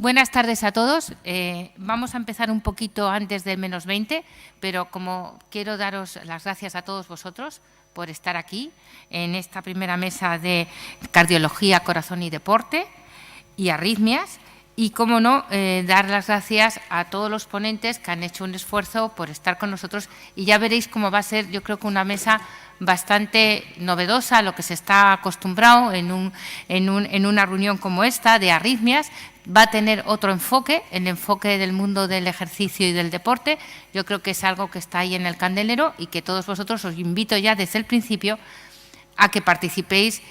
Buenas tardes a todos. Vamos a empezar un poquito antes del -20, pero como quiero daros las gracias a todos vosotros por estar aquí en esta primera mesa de cardiología, corazón y deporte y arritmias. Y, cómo no, dar las gracias a todos los ponentes que han hecho un esfuerzo por estar con nosotros. Y ya veréis cómo va a ser, yo creo que una mesa bastante novedosa a lo que se está acostumbrado en una reunión como esta de arritmias. Va a tener otro enfoque, el enfoque del mundo del ejercicio y del deporte. Yo creo que es algo que está ahí en el candelero y que todos vosotros os invito ya desde el principio a que participéis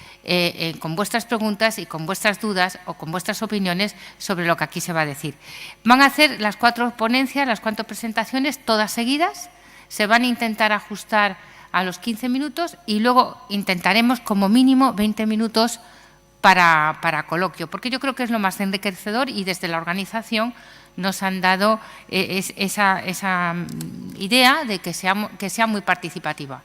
con vuestras preguntas y con vuestras dudas o con vuestras opiniones sobre lo que aquí se va a decir. Van a hacer las 4 ponencias, las 4 presentaciones, todas seguidas. Se van a intentar ajustar a los 15 minutos y luego intentaremos como mínimo 20 minutos para coloquio, porque yo creo que es lo más enriquecedor y desde la organización nos han dado esa idea de que sea muy participativa.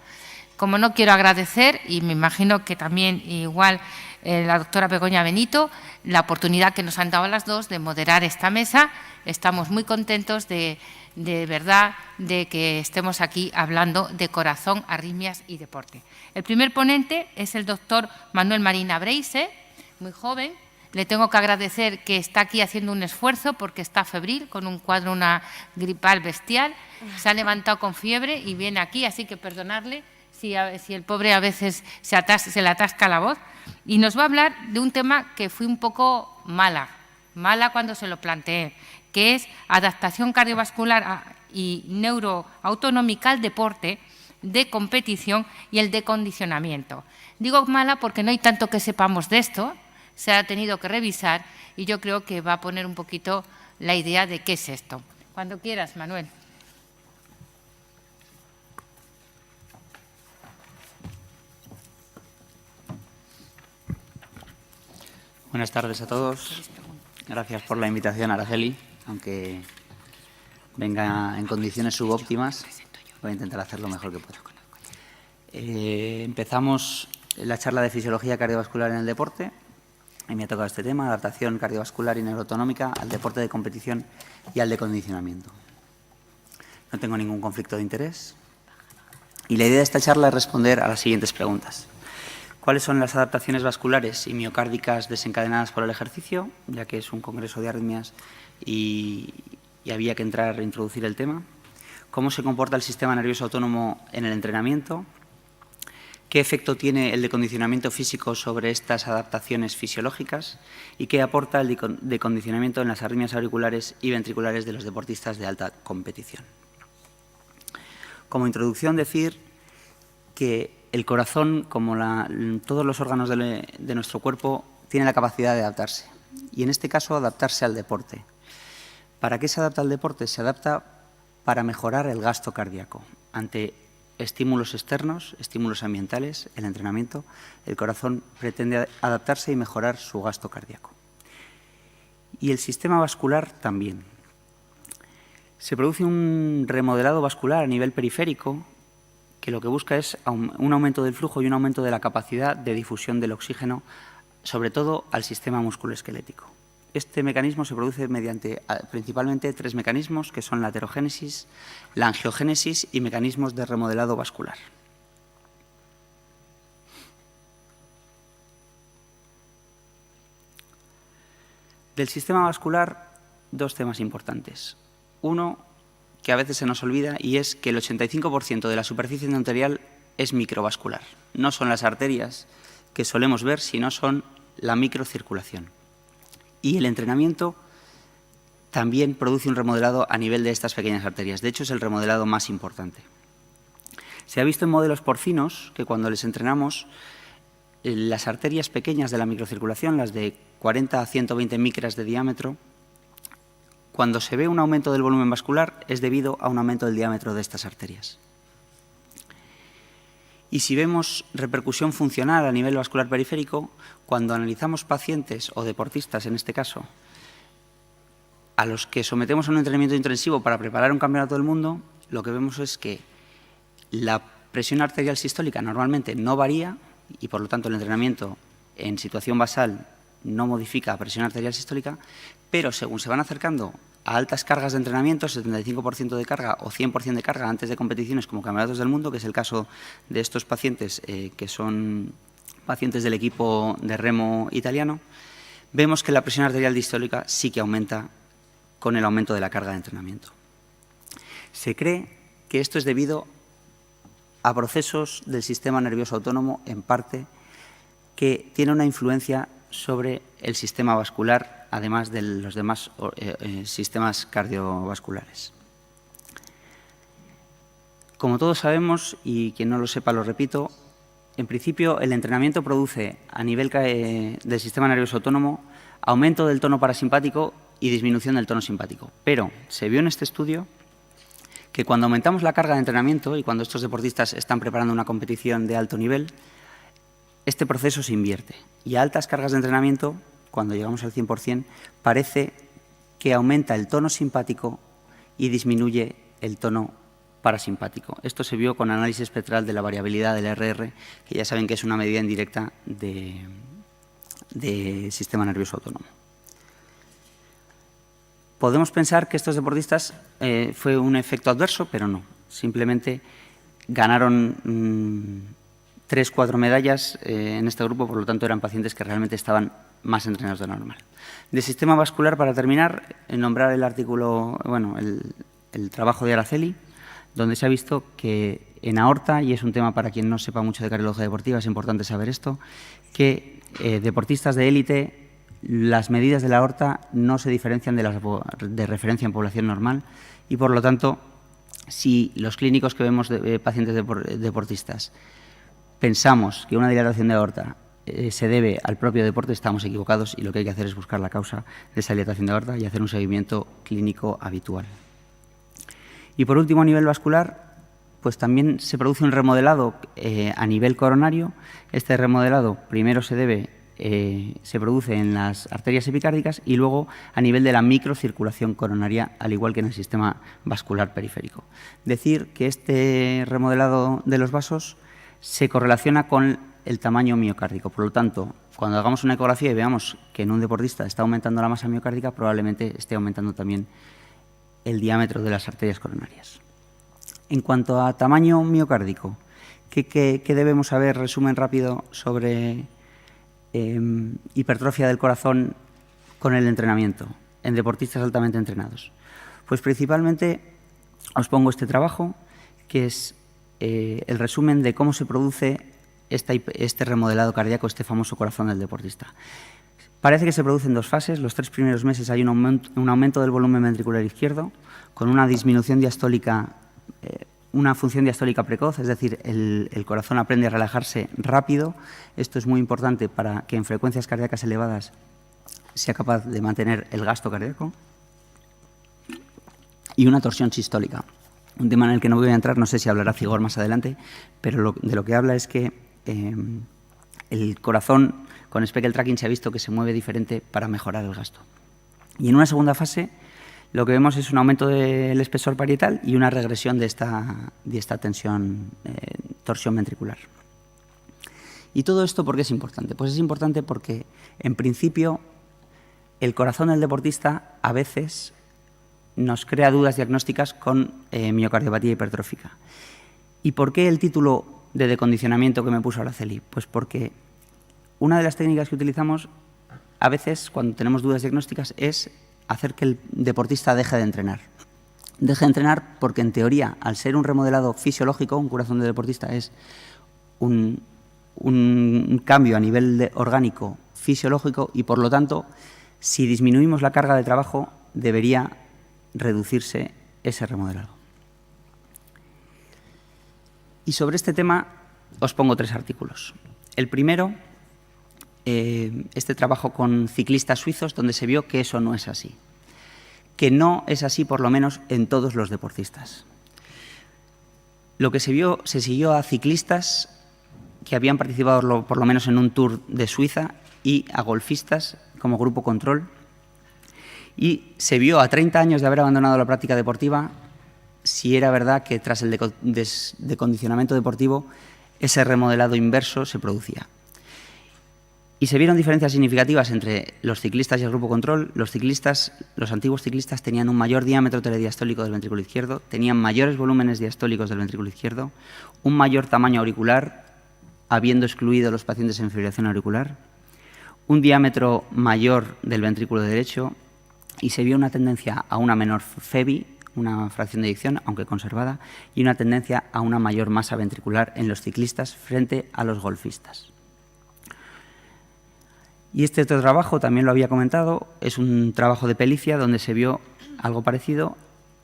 Como no, quiero agradecer, y me imagino que también igual la doctora Begoña Benito, la oportunidad que nos han dado a las dos de moderar esta mesa. Estamos muy contentos de verdad de que estemos aquí hablando de corazón, arritmias y deporte. El primer ponente es el doctor Manuel Marín Abreise, muy joven. Le tengo que agradecer que está aquí haciendo un esfuerzo porque está febril, con un cuadro, una gripal bestial. Se ha levantado con fiebre y viene aquí, así que perdonarle si el pobre a veces se le atasca la voz. Y nos va a hablar de un tema que fui un poco mala cuando se lo planteé, que es adaptación cardiovascular y neuroautonómica al deporte de competición y el de condicionamiento. Digo mala porque no hay tanto que sepamos de esto, se ha tenido que revisar y yo creo que va a poner un poquito la idea de qué es esto. Cuando quieras, Manuel. Buenas tardes a todos. Gracias por la invitación, Araceli, aunque venga en condiciones subóptimas. Voy a intentar hacer lo mejor que pueda. Empezamos la charla de fisiología cardiovascular en el deporte y me ha tocado este tema, adaptación cardiovascular y neuroautonómica al deporte de competición y al de condicionamiento. No tengo ningún conflicto de interés y la idea de esta charla es responder a las siguientes preguntas. ¿Cuáles son las adaptaciones vasculares y miocárdicas desencadenadas por el ejercicio? Ya que es un congreso de arritmias y había que introducir el tema. ¿Cómo se comporta el sistema nervioso autónomo en el entrenamiento? ¿Qué efecto tiene el decondicionamiento físico sobre estas adaptaciones fisiológicas? ¿Y qué aporta el decondicionamiento en las arritmias auriculares y ventriculares de los deportistas de alta competición? Como introducción, decir que el corazón, como todos los órganos de nuestro cuerpo, tiene la capacidad de adaptarse. Y en este caso, adaptarse al deporte. ¿Para qué se adapta al deporte? Se adapta para mejorar el gasto cardíaco. Ante estímulos externos, estímulos ambientales, el entrenamiento, el corazón pretende adaptarse y mejorar su gasto cardíaco. Y el sistema vascular también. Se produce un remodelado vascular a nivel periférico que lo que busca es un aumento del flujo y un aumento de la capacidad de difusión del oxígeno, sobre todo al sistema musculoesquelético. Este mecanismo se produce mediante principalmente 3 mecanismos, que son la aterogénesis, la angiogénesis y mecanismos de remodelado vascular. Del sistema vascular, 2 temas importantes. Uno, que a veces se nos olvida, y es que el 85% de la superficie endotelial es microvascular. No son las arterias que solemos ver, sino son la microcirculación. Y el entrenamiento también produce un remodelado a nivel de estas pequeñas arterias. De hecho, es el remodelado más importante. Se ha visto en modelos porcinos que cuando les entrenamos, las arterias pequeñas de la microcirculación, las de 40 a 120 micras de diámetro, cuando se ve un aumento del volumen vascular es debido a un aumento del diámetro de estas arterias. Y si vemos repercusión funcional a nivel vascular periférico, cuando analizamos pacientes o deportistas, en este caso, a los que sometemos a un entrenamiento intensivo para preparar un campeonato del mundo, lo que vemos es que la presión arterial sistólica normalmente no varía y, por lo tanto, el entrenamiento en situación basal no modifica la presión arterial sistólica, pero según se van acercando a altas cargas de entrenamiento, 75% de carga o 100% de carga antes de competiciones como Campeonatos del Mundo, que es el caso de estos pacientes que son pacientes del equipo de remo italiano, vemos que la presión arterial diastólica sí que aumenta con el aumento de la carga de entrenamiento. Se cree que esto es debido a procesos del sistema nervioso autónomo, en parte, que tiene una influencia sobre el sistema vascular, además de los demás sistemas cardiovasculares. Como todos sabemos, y quien no lo sepa lo repito, en principio el entrenamiento produce a nivel del sistema nervioso autónomo aumento del tono parasimpático y disminución del tono simpático. Pero se vio en este estudio que cuando aumentamos la carga de entrenamiento y cuando estos deportistas están preparando una competición de alto nivel, este proceso se invierte. Y a altas cargas de entrenamiento, cuando llegamos al 100%, parece que aumenta el tono simpático y disminuye el tono parasimpático. Esto se vio con análisis espectral de la variabilidad del RR, que ya saben que es una medida indirecta de sistema nervioso autónomo. Podemos pensar que estos deportistas fue un efecto adverso, pero no. Simplemente ganaron 3-4 medallas en este grupo, por lo tanto eran pacientes que realmente estaban más entrenados de lo normal. De sistema vascular, para terminar, nombrar el artículo, bueno, el trabajo de Araceli, donde se ha visto que en aorta, y es un tema para quien no sepa mucho de cardiología deportiva, es importante saber esto, que deportistas de élite, las medidas de la aorta no se diferencian de las de referencia en población normal y, por lo tanto, si los clínicos que vemos de pacientes deportistas pensamos que una dilatación de aorta se debe al propio deporte, estamos equivocados y lo que hay que hacer es buscar la causa de esa dilatación de aorta y hacer un seguimiento clínico habitual. Y, por último, a nivel vascular, pues también se produce un remodelado a nivel coronario. Este remodelado primero se produce en las arterias epicárdicas y luego a nivel de la microcirculación coronaria, al igual que en el sistema vascular periférico. Decir que este remodelado de los vasos se correlaciona con el tamaño miocárdico. Por lo tanto, cuando hagamos una ecografía y veamos que en un deportista está aumentando la masa miocárdica, probablemente esté aumentando también el diámetro de las arterias coronarias. En cuanto a tamaño miocárdico, ¿qué debemos saber? Resumen rápido sobre hipertrofia del corazón con el entrenamiento en deportistas altamente entrenados. Pues principalmente os pongo este trabajo, que es el resumen de cómo se produce este remodelado cardíaco, este famoso corazón del deportista. Parece que se produce en dos fases. Los 3 primeros meses hay un aumento del volumen ventricular izquierdo con una disminución diastólica, una función diastólica precoz, es decir, el corazón aprende a relajarse rápido. Esto es muy importante para que en frecuencias cardíacas elevadas sea capaz de mantener el gasto cardíaco. Y una torsión sistólica, un tema en el que no voy a entrar, no sé si hablará Figor más adelante, pero de lo que habla es que el corazón con speckle tracking se ha visto que se mueve diferente para mejorar el gasto. Y en una segunda fase lo que vemos es un aumento del espesor parietal y una regresión de esta tensión, torsión ventricular. ¿Y todo esto por qué es importante? Pues es importante porque, en principio, el corazón del deportista a veces nos crea dudas diagnósticas con miocardiopatía hipertrófica. ¿Y por qué el título de decondicionamiento que me puso Araceli? Pues porque una de las técnicas que utilizamos a veces cuando tenemos dudas diagnósticas es hacer que el deportista deje de entrenar. Deje de entrenar porque, en teoría, al ser un remodelado fisiológico, un corazón de deportista es un cambio a nivel orgánico fisiológico y, por lo tanto, si disminuimos la carga de trabajo, debería reducirse ese remodelado. Y sobre este tema os pongo 3 artículos. El primero, este trabajo con ciclistas suizos, donde se vio que eso no es así. Que no es así, por lo menos, en todos los deportistas. Lo que se vio, se siguió a ciclistas que habían participado por lo menos en un Tour de Suiza y a golfistas como grupo control. Y se vio a 30 años de haber abandonado la práctica deportiva si era verdad que tras el decondicionamiento deportivo ese remodelado inverso se producía. Y se vieron diferencias significativas entre los ciclistas y el grupo control. Los antiguos ciclistas tenían un mayor diámetro telediastólico del ventrículo izquierdo, tenían mayores volúmenes diastólicos del ventrículo izquierdo, un mayor tamaño auricular, habiendo excluido a los pacientes en fibrilación auricular, un diámetro mayor del ventrículo derecho, y se vio una tendencia a una menor FEBI, una fracción de eyección, aunque conservada, y una tendencia a una mayor masa ventricular en los ciclistas frente a los golfistas. Y este otro trabajo, también lo había comentado, es un trabajo de Pelicia donde se vio algo parecido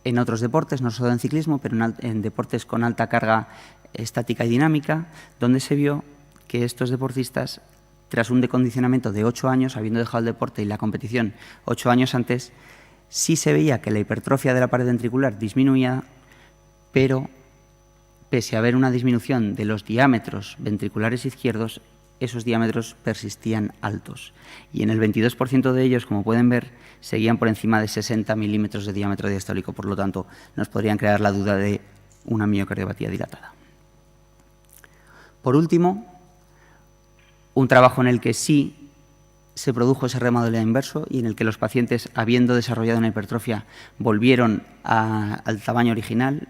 en otros deportes, no solo en ciclismo, pero en deportes con alta carga estática y dinámica, donde se vio que estos deportistas, tras un decondicionamiento de 8 años, habiendo dejado el deporte y la competición 8 años antes, sí se veía que la hipertrofia de la pared ventricular disminuía, pero pese a haber una disminución de los diámetros ventriculares izquierdos, esos diámetros persistían altos. Y en el 22% de ellos, como pueden ver, seguían por encima de 60 milímetros de diámetro diastólico. Por lo tanto, nos podrían crear la duda de una miocardiopatía dilatada. Por último, un trabajo en el que sí se produjo ese remodelado inverso y en el que los pacientes, habiendo desarrollado una hipertrofia, volvieron al tamaño original.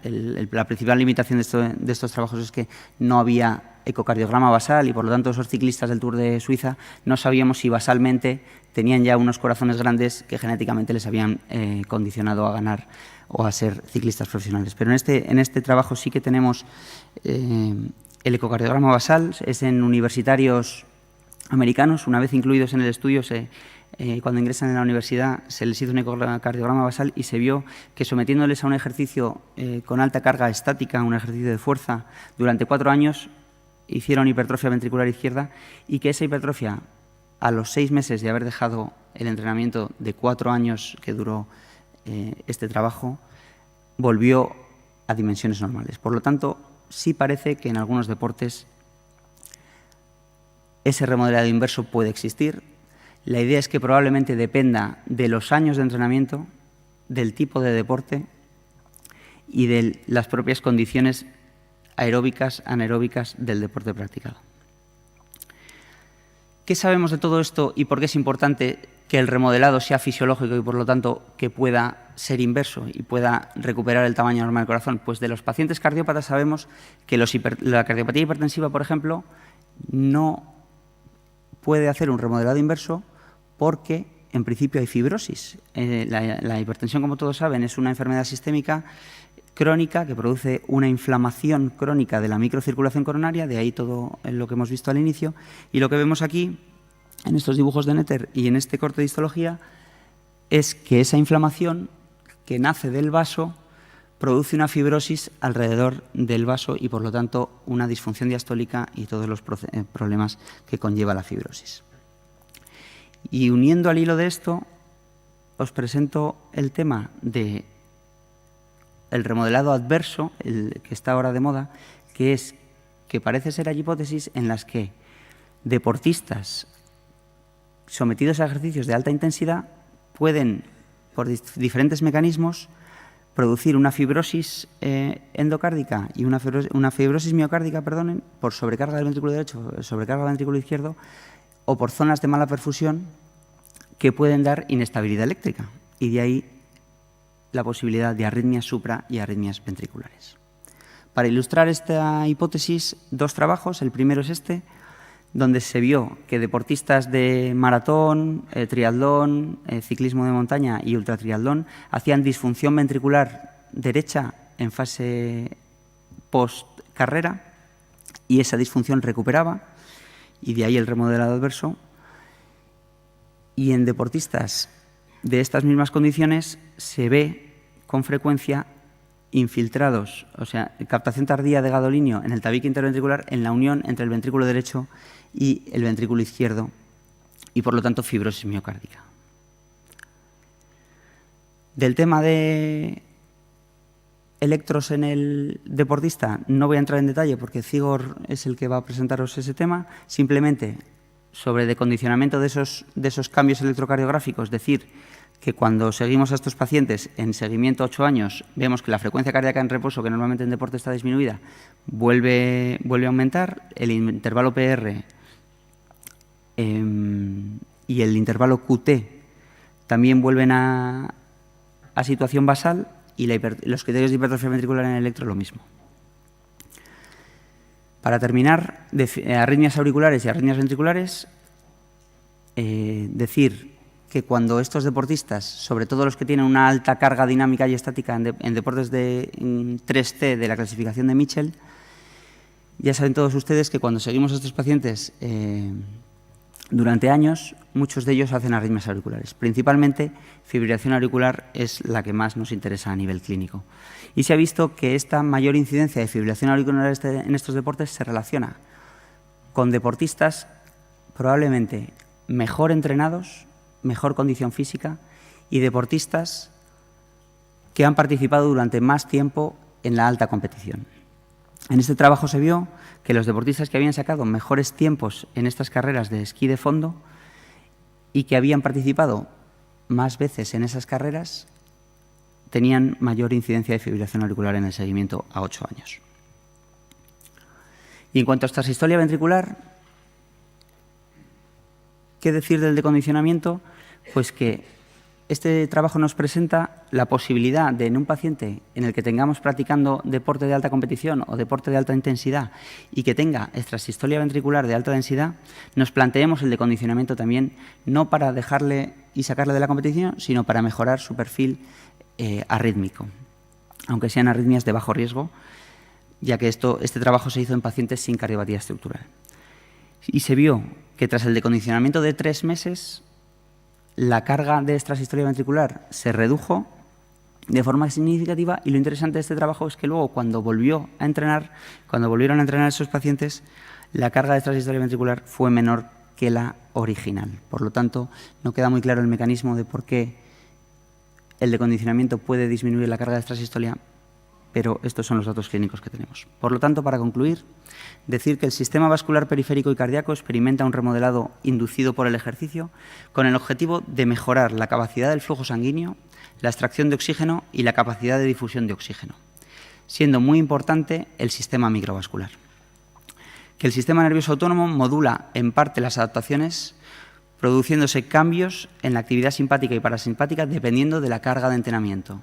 La principal limitación de estos trabajos es que no había ecocardiograma basal y, por lo tanto, esos ciclistas del Tour de Suiza no sabíamos si basalmente tenían ya unos corazones grandes que genéticamente les habían condicionado a ganar o a ser ciclistas profesionales. Pero en este trabajo sí que tenemos el ecocardiograma basal, es en universitarios americanos. Una vez incluidos en el estudio, cuando ingresan en la universidad, se les hizo un ecocardiograma basal y se vio que, sometiéndoles a un ejercicio con alta carga estática, un ejercicio de fuerza, durante 4 años, hicieron hipertrofia ventricular izquierda, y que esa hipertrofia, a los 6 meses de haber dejado el entrenamiento de 4 años que duró este trabajo, volvió a dimensiones normales. Por lo tanto, sí parece que en algunos deportes ese remodelado inverso puede existir. La idea es que probablemente dependa de los años de entrenamiento, del tipo de deporte y de las propias condiciones aeróbicas, anaeróbicas del deporte practicado. ¿Qué sabemos de todo esto y por qué es importante que el remodelado sea fisiológico y, por lo tanto, que pueda ser inverso y pueda recuperar el tamaño normal del corazón? Pues de los pacientes cardiópatas sabemos que la cardiopatía hipertensiva, por ejemplo, no puede hacer un remodelado inverso porque, en principio, hay fibrosis. La hipertensión, como todos saben, es una enfermedad sistémica crónica que produce una inflamación crónica de la microcirculación coronaria, de ahí todo lo que hemos visto al inicio. Y lo que vemos aquí, en estos dibujos de Netter y en este corte de histología, es que esa inflamación que nace del vaso produce una fibrosis alrededor del vaso y, por lo tanto, una disfunción diastólica y todos los problemas que conlleva la fibrosis. Y uniendo al hilo de esto, os presento el tema de el remodelado adverso, el que está ahora de moda, que es que parece ser hay hipótesis en las que deportistas sometidos a ejercicios de alta intensidad pueden, por diferentes mecanismos, producir una fibrosis endocárdica y una fibrosis miocárdica, perdonen, por sobrecarga del ventrículo derecho, sobrecarga del ventrículo izquierdo, o por zonas de mala perfusión que pueden dar inestabilidad eléctrica, y de ahí la posibilidad de arritmias supra y arritmias ventriculares. Para ilustrar esta hipótesis, 2 trabajos. El primero es este, donde se vio que deportistas de maratón, triatlón, ciclismo de montaña y ultratriatlón hacían disfunción ventricular derecha en fase post-carrera y esa disfunción recuperaba, y de ahí el remodelado adverso. Y en deportistas de estas mismas condiciones se ve con frecuencia infiltrados, o sea, captación tardía de gadolinio en el tabique interventricular en la unión entre el ventrículo derecho y el ventrículo izquierdo, y por lo tanto fibrosis miocárdica. Del tema de electros en el deportista no voy a entrar en detalle porque Zigor es el que va a presentaros ese tema. Simplemente sobre decondicionamiento de esos cambios electrocardiográficos, decir que cuando seguimos a estos pacientes en seguimiento 8 años, vemos que la frecuencia cardíaca en reposo, que normalmente en deporte está disminuida, vuelve a aumentar, el intervalo PR y el intervalo QT también vuelven a situación basal, y los criterios de hipertrofia ventricular en el electro lo mismo. Para terminar, arritmias auriculares y arritmias ventriculares, decir que cuando estos deportistas, sobre todo los que tienen una alta carga dinámica y estática en deportes de 3C de la clasificación de Mitchell, ya saben todos ustedes que cuando seguimos a estos pacientes durante años, muchos de ellos hacen arritmias auriculares. Principalmente, fibrilación auricular es la que más nos interesa a nivel clínico. Y se ha visto que esta mayor incidencia de fibrilación auricular en estos deportes se relaciona con deportistas probablemente mejor entrenados, mejor condición física, y deportistas que han participado durante más tiempo en la alta competición. En este trabajo se vio que los deportistas que habían sacado mejores tiempos en estas carreras de esquí de fondo y que habían participado más veces en esas carreras tenían mayor incidencia de fibrilación auricular en el seguimiento a 8 años. Y en cuanto a esta sistolia ventricular, ¿qué decir del decondicionamiento? Pues que este trabajo nos presenta la posibilidad de, en un paciente en el que tengamos practicando deporte de alta competición o deporte de alta intensidad y que tenga extrasistolia ventricular de alta densidad, nos planteemos el decondicionamiento también, no para dejarle y sacarle de la competición, sino para mejorar su perfil arrítmico, aunque sean arritmias de bajo riesgo, ya que este trabajo se hizo en pacientes sin cardiopatía estructural. Y se vio que tras el decondicionamiento de 3 meses, la carga de extrasistolia ventricular se redujo de forma significativa, y lo interesante de este trabajo es que luego cuando volvieron a entrenar esos pacientes, la carga de extrasistolia ventricular fue menor que la original. Por lo tanto, no queda muy claro el mecanismo de por qué el decondicionamiento puede disminuir la carga de extrasistolia, pero estos son los datos clínicos que tenemos. Por lo tanto, para concluir, decir que el sistema vascular periférico y cardíaco experimenta un remodelado inducido por el ejercicio con el objetivo de mejorar la capacidad del flujo sanguíneo, la extracción de oxígeno y la capacidad de difusión de oxígeno, siendo muy importante el sistema microvascular. Que el sistema nervioso autónomo modula en parte las adaptaciones, produciéndose cambios en la actividad simpática y parasimpática dependiendo de la carga de entrenamiento.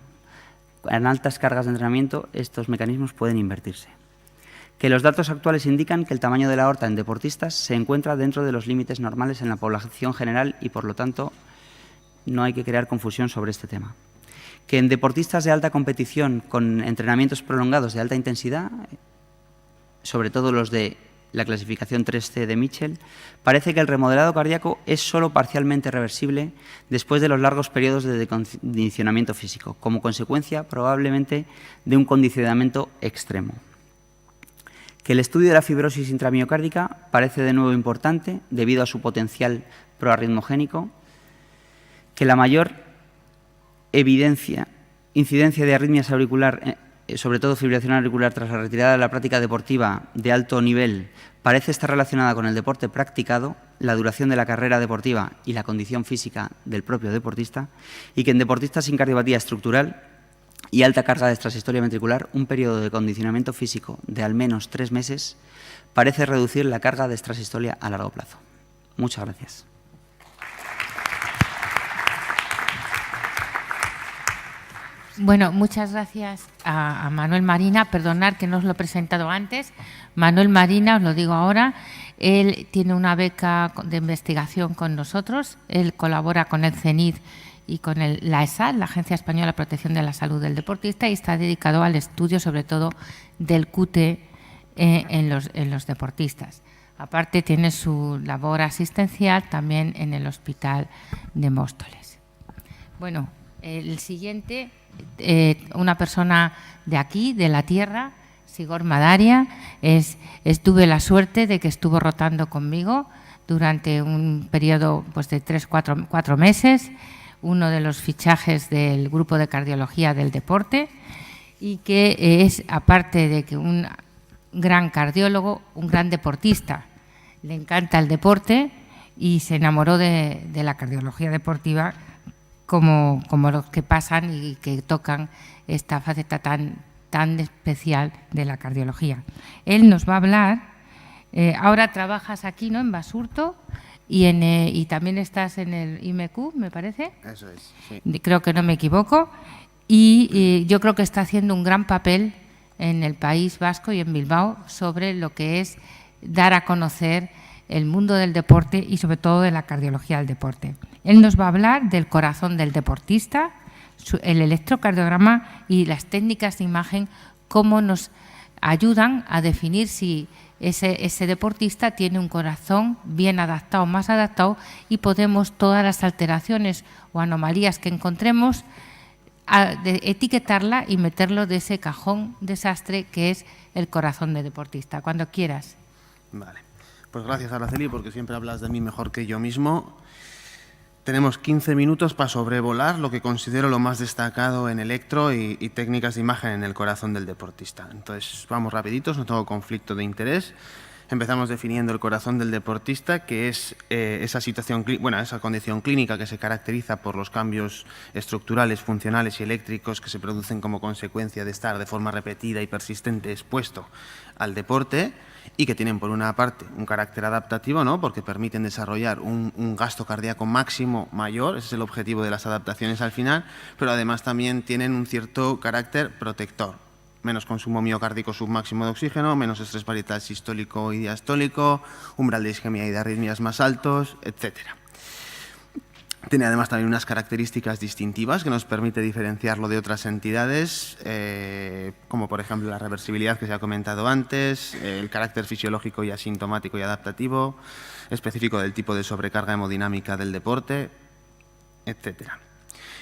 En altas cargas de entrenamiento estos mecanismos pueden invertirse. Que los datos actuales indican que el tamaño de la aorta en deportistas se encuentra dentro de los límites normales en la población general y, por lo tanto, no hay que crear confusión sobre este tema. Que en deportistas de alta competición con entrenamientos prolongados de alta intensidad, sobre todo los de la clasificación 3C de Mitchell, parece que el remodelado cardíaco es solo parcialmente reversible después de los largos periodos de decondicionamiento físico, como consecuencia probablemente de un condicionamiento extremo. Que el estudio de la fibrosis intramiocárdica parece de nuevo importante debido a su potencial proarritmogénico, que la mayor incidencia de arritmias auricular, sobre todo fibrilación auricular tras la retirada de la práctica deportiva de alto nivel, parece estar relacionada con el deporte practicado, la duración de la carrera deportiva y la condición física del propio deportista, y que en deportistas sin cardiopatía estructural y alta carga de extrasistolia ventricular, un periodo de condicionamiento físico de al menos 3 meses parece reducir la carga de extrasistolia a largo plazo. Muchas gracias. Bueno, muchas gracias a Manuel Marina. Perdonad que no os lo he presentado antes. Manuel Marina, os lo digo ahora, él tiene una beca de investigación con nosotros. Él colabora con el CENID y con la ESAD, la Agencia Española de Protección de la Salud del Deportista, y está dedicado al estudio, sobre todo, del QT en los deportistas. Aparte, tiene su labor asistencial también en el Hospital de Móstoles. Bueno, el siguiente, una persona de aquí, de la tierra, Sigor Madaria, tuve la suerte de que estuvo rotando conmigo durante un periodo pues, de 3-4 meses, uno de los fichajes del grupo de cardiología del deporte, y que es, aparte de que un gran cardiólogo, un gran deportista. Le encanta el deporte y se enamoró de la cardiología deportiva como los que pasan y que tocan esta faceta tan especial de la cardiología. Él nos va a hablar. Ahora trabajas aquí, ¿no?, en Basurto, y también estás en el IMQ, me parece. Eso es, sí. Creo que no me equivoco. Y yo creo que está haciendo un gran papel en el País Vasco y en Bilbao sobre lo que es dar a conocer el mundo del deporte y sobre todo de la cardiología del deporte. Él nos va a hablar del corazón del deportista, el electrocardiograma y las técnicas de imagen, cómo nos ayudan a definir si ese deportista tiene un corazón bien adaptado, más adaptado, y podemos todas las alteraciones o anomalías que encontremos etiquetarla y meterlo de ese cajón desastre que es el corazón del deportista. Cuando quieras. Vale. Pues gracias, Araceli, porque siempre hablas de mí mejor que yo mismo. Tenemos 15 minutos para sobrevolar lo que considero lo más destacado en electro y técnicas de imagen en el corazón del deportista. Entonces, vamos rapiditos, no tengo conflicto de interés. Empezamos definiendo el corazón del deportista, que es esa condición clínica que se caracteriza por los cambios estructurales, funcionales y eléctricos que se producen como consecuencia de estar de forma repetida y persistente expuesto al deporte, y que tienen, por una parte, un carácter adaptativo, ¿no?, porque permiten desarrollar un gasto cardíaco máximo mayor, ese es el objetivo de las adaptaciones al final, pero además también tienen un cierto carácter protector. Menos consumo miocárdico submáximo de oxígeno, menos estrés parietal sistólico y diastólico, umbral de isquemia y de arritmias más altos, etcétera. Tiene además también unas características distintivas que nos permite diferenciarlo de otras entidades, como por ejemplo la reversibilidad que se ha comentado antes, el carácter fisiológico y asintomático y adaptativo, específico del tipo de sobrecarga hemodinámica del deporte, etcétera.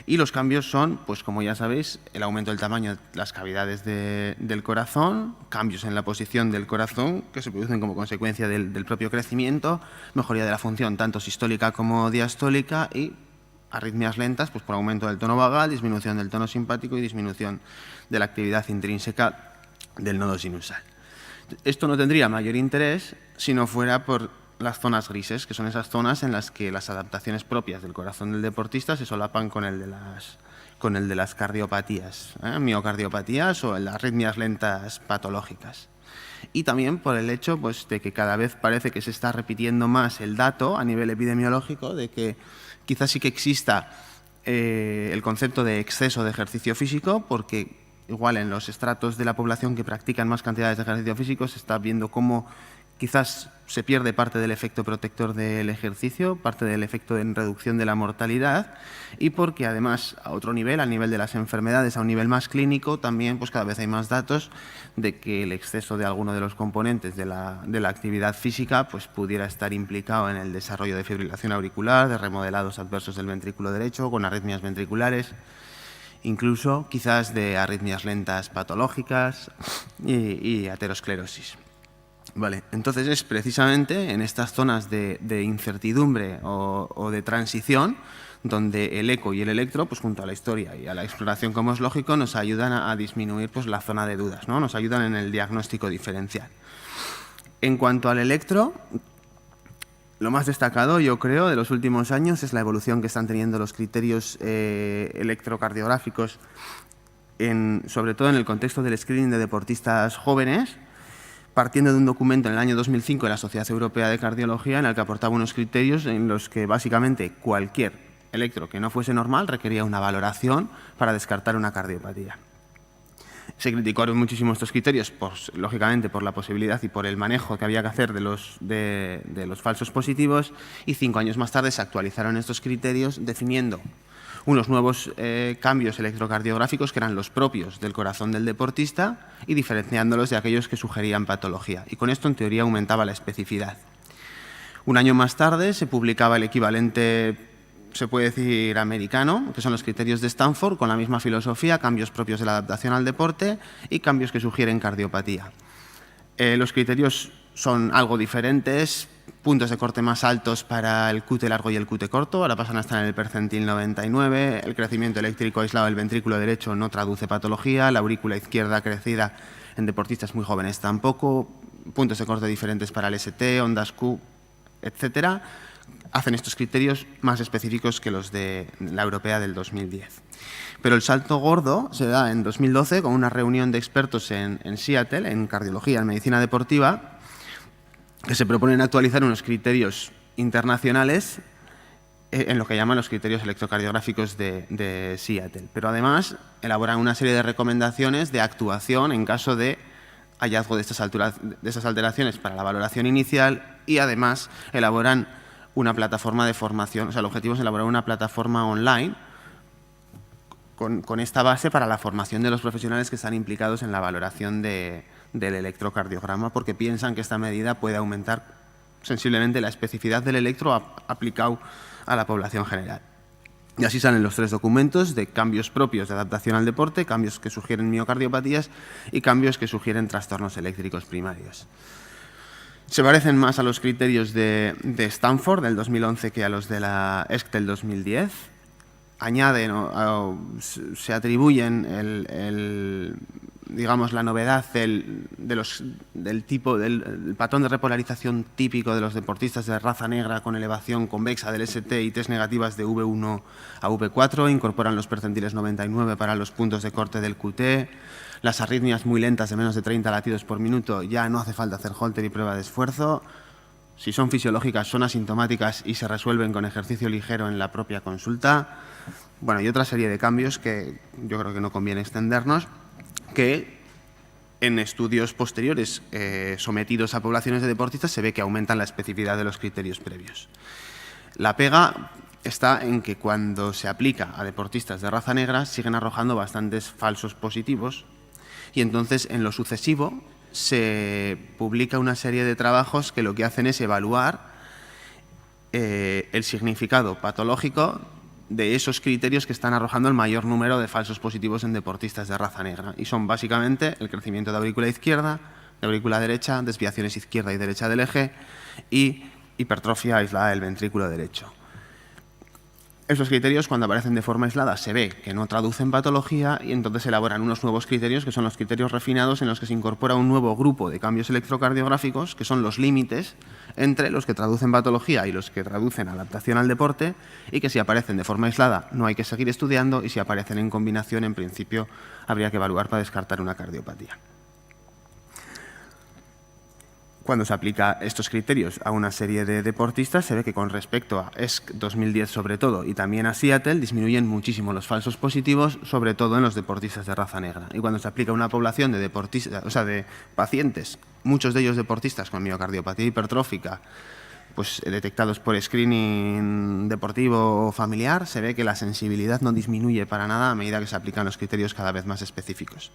Y los cambios son, pues como ya sabéis, el aumento del tamaño de las cavidades del corazón, cambios en la posición del corazón que se producen como consecuencia del propio crecimiento, mejoría de la función tanto sistólica como diastólica y arritmias lentas, pues por aumento del tono vagal, disminución del tono simpático y disminución de la actividad intrínseca del nodo sinusal. Esto no tendría mayor interés si no fuera por las zonas grises, que son esas zonas en las que las adaptaciones propias del corazón del deportista se solapan con el de las cardiopatías, miocardiopatías o las arritmias lentas patológicas. Y también por el hecho, pues, de que cada vez parece que se está repitiendo más el dato a nivel epidemiológico de que quizás sí que exista el concepto de exceso de ejercicio físico, porque igual en los estratos de la población que practican más cantidades de ejercicio físico se está viendo cómo quizás se pierde parte del efecto protector del ejercicio, parte del efecto en reducción de la mortalidad, y porque además a otro nivel, al nivel de las enfermedades, a un nivel más clínico, también pues cada vez hay más datos de que el exceso de alguno de los componentes de la actividad física pues pudiera estar implicado en el desarrollo de fibrilación auricular, de remodelados adversos del ventrículo derecho, con arritmias ventriculares, incluso quizás de arritmias lentas patológicas y aterosclerosis. Vale, entonces es precisamente en estas zonas de incertidumbre o de transición donde el eco y el electro, pues junto a la historia y a la exploración, como es lógico, nos ayudan a disminuir pues la zona de dudas, ¿no? Nos ayudan en el diagnóstico diferencial. En cuanto al electro, lo más destacado, yo creo, de los últimos años es la evolución que están teniendo los criterios electrocardiográficos, sobre todo en el contexto del screening de deportistas jóvenes, partiendo de un documento en el año 2005 de la Sociedad Europea de Cardiología en el que aportaba unos criterios en los que básicamente cualquier electro que no fuese normal requería una valoración para descartar una cardiopatía. Se criticaron muchísimo estos criterios, pues, lógicamente por la posibilidad y por el manejo que había que hacer de los falsos positivos, y 5 años más tarde se actualizaron estos criterios definiendo unos nuevos cambios electrocardiográficos que eran los propios del corazón del deportista y diferenciándolos de aquellos que sugerían patología. Y con esto, en teoría, aumentaba la especificidad. Un año más tarde se publicaba el equivalente, se puede decir, americano, que son los criterios de Stanford, con la misma filosofía, cambios propios de la adaptación al deporte y cambios que sugieren cardiopatía. Los criterios son algo diferentes, puntos de corte más altos para el QT largo y el QT corto, ahora pasan a estar en el percentil 99, el crecimiento eléctrico aislado del ventrículo derecho no traduce patología, la aurícula izquierda crecida en deportistas muy jóvenes tampoco, puntos de corte diferentes para el ST, ondas Q, etcétera, hacen estos criterios más específicos que los de la europea del 2010. Pero el salto gordo se da en 2012 con una reunión de expertos en Seattle, en cardiología, en medicina deportiva, que se proponen actualizar unos criterios internacionales en lo que llaman los criterios electrocardiográficos de Seattle. Pero además elaboran una serie de recomendaciones de actuación en caso de hallazgo de estas alteraciones para la valoración inicial, y además elaboran una plataforma de formación. O sea, el objetivo es elaborar una plataforma online con esta base para la formación de los profesionales que están implicados en la valoración del electrocardiograma, porque piensan que esta medida puede aumentar sensiblemente la especificidad del electro aplicado a la población general. Y así salen los 3 documentos de cambios propios de adaptación al deporte, cambios que sugieren miocardiopatías y cambios que sugieren trastornos eléctricos primarios. Se parecen más a los criterios de Stanford del 2011 que a los de la ESC del 2010. Añaden se atribuyen digamos, la novedad del patrón de repolarización típico de los deportistas de raza negra con elevación convexa del ST y test negativas de V1 a V4, incorporan los percentiles 99 para los puntos de corte del QT, las arritmias muy lentas de menos de 30 latidos por minuto, ya no hace falta hacer Holter y prueba de esfuerzo, si son fisiológicas son asintomáticas y se resuelven con ejercicio ligero en la propia consulta. Bueno, y otra serie de cambios que yo creo que no conviene extendernos, que en estudios posteriores sometidos a poblaciones de deportistas se ve que aumentan la especificidad de los criterios previos. La pega está en que cuando se aplica a deportistas de raza negra siguen arrojando bastantes falsos positivos, y entonces en lo sucesivo se publica una serie de trabajos que lo que hacen es evaluar el significado patológico de esos criterios que están arrojando el mayor número de falsos positivos en deportistas de raza negra. Y son básicamente el crecimiento de aurícula izquierda, de aurícula derecha, desviaciones izquierda y derecha del eje y hipertrofia aislada del ventrículo derecho. Esos criterios, cuando aparecen de forma aislada, se ve que no traducen patología, y entonces elaboran unos nuevos criterios, que son los criterios refinados, en los que se incorpora un nuevo grupo de cambios electrocardiográficos, que son los límites entre los que traducen patología y los que traducen adaptación al deporte, y que si aparecen de forma aislada no hay que seguir estudiando, y si aparecen en combinación, en principio, habría que evaluar para descartar una cardiopatía. Cuando se aplica estos criterios a una serie de deportistas, se ve que con respecto a ESC 2010 sobre todo y también a Seattle, disminuyen muchísimo los falsos positivos, sobre todo en los deportistas de raza negra. Y cuando se aplica a una población de deportistas, o sea, de pacientes, muchos de ellos deportistas con miocardiopatía hipertrófica, pues detectados por screening deportivo o familiar, se ve que la sensibilidad no disminuye para nada a medida que se aplican los criterios cada vez más específicos.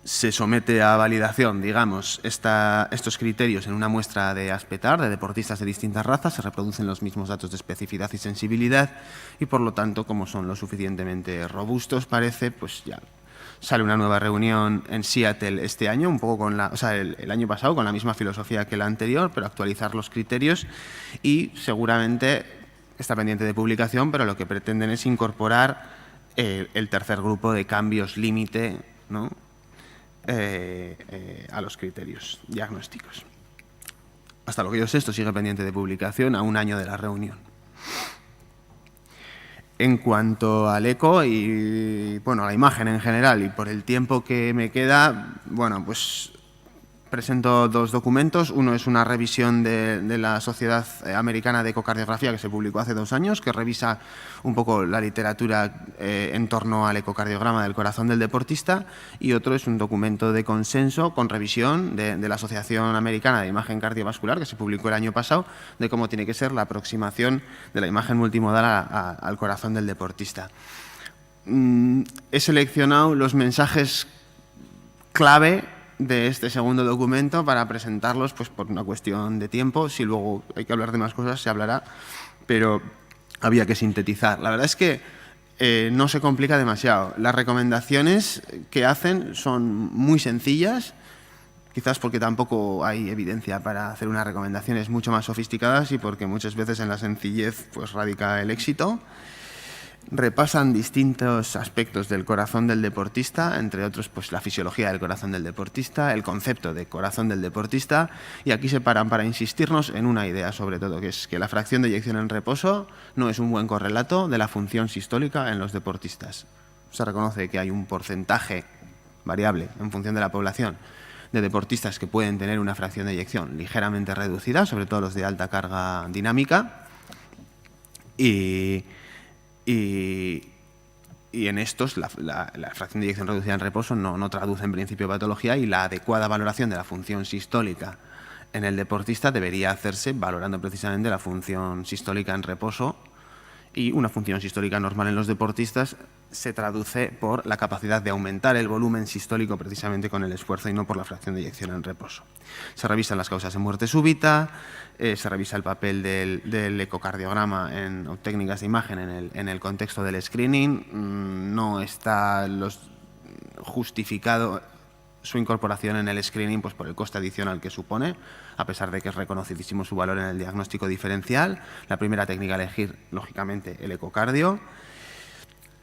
Se somete a validación, digamos, estos criterios en una muestra de Aspetar, de deportistas de distintas razas, se reproducen los mismos datos de especificidad y sensibilidad y, por lo tanto, como son lo suficientemente robustos, parece, pues ya sale una nueva reunión en Seattle este año, un poco con el año pasado, con la misma filosofía que la anterior, pero actualizar los criterios, y seguramente está pendiente de publicación, pero lo que pretenden es incorporar el tercer grupo de cambios límite, ¿no?, a los criterios diagnósticos. Hasta lo que yo sé, esto sigue pendiente de publicación a un año de la reunión. En cuanto al eco y bueno, a la imagen en general, y por el tiempo que me queda, bueno, pues presento dos documentos. Uno es una revisión de la Sociedad Americana de Ecocardiografía, que se publicó hace 2 años, que revisa un poco la literatura en torno al ecocardiograma del corazón del deportista, y otro es un documento de consenso con revisión de la Asociación Americana de Imagen Cardiovascular, que se publicó el año pasado, de cómo tiene que ser la aproximación de la imagen multimodal al corazón del deportista. He seleccionado los mensajes clave de este segundo documento para presentarlos, pues por una cuestión de tiempo. Si luego hay que hablar de más cosas, se hablará, pero había que sintetizar. La verdad es que no se complica demasiado. Las recomendaciones que hacen son muy sencillas, quizás porque tampoco hay evidencia para hacer unas recomendaciones mucho más sofisticadas y porque muchas veces en la sencillez pues radica el éxito. Repasan distintos aspectos del corazón del deportista, entre otros pues la fisiología del corazón del deportista, el concepto de corazón del deportista, y aquí se paran para insistirnos en una idea sobre todo, que es que la fracción de eyección en reposo no es un buen correlato de la función sistólica en los deportistas. Se reconoce que hay un porcentaje variable en función de la población de deportistas que pueden tener una fracción de eyección ligeramente reducida, sobre todo los de alta carga dinámica, y en estos la fracción de eyección reducida en reposo no traduce en principio patología, y la adecuada valoración de la función sistólica en el deportista debería hacerse valorando precisamente la función sistólica en reposo, y una función sistólica normal en los deportistas se traduce por la capacidad de aumentar el volumen sistólico precisamente con el esfuerzo y no por la fracción de eyección en reposo. Se revisan las causas de muerte súbita, se revisa el papel del ecocardiograma o técnicas de imagen en el contexto del screening. No está justificado su incorporación en el screening pues por el coste adicional que supone, a pesar de que es reconocidísimo su valor en el diagnóstico diferencial. La primera técnica a elegir, lógicamente, el ecocardio.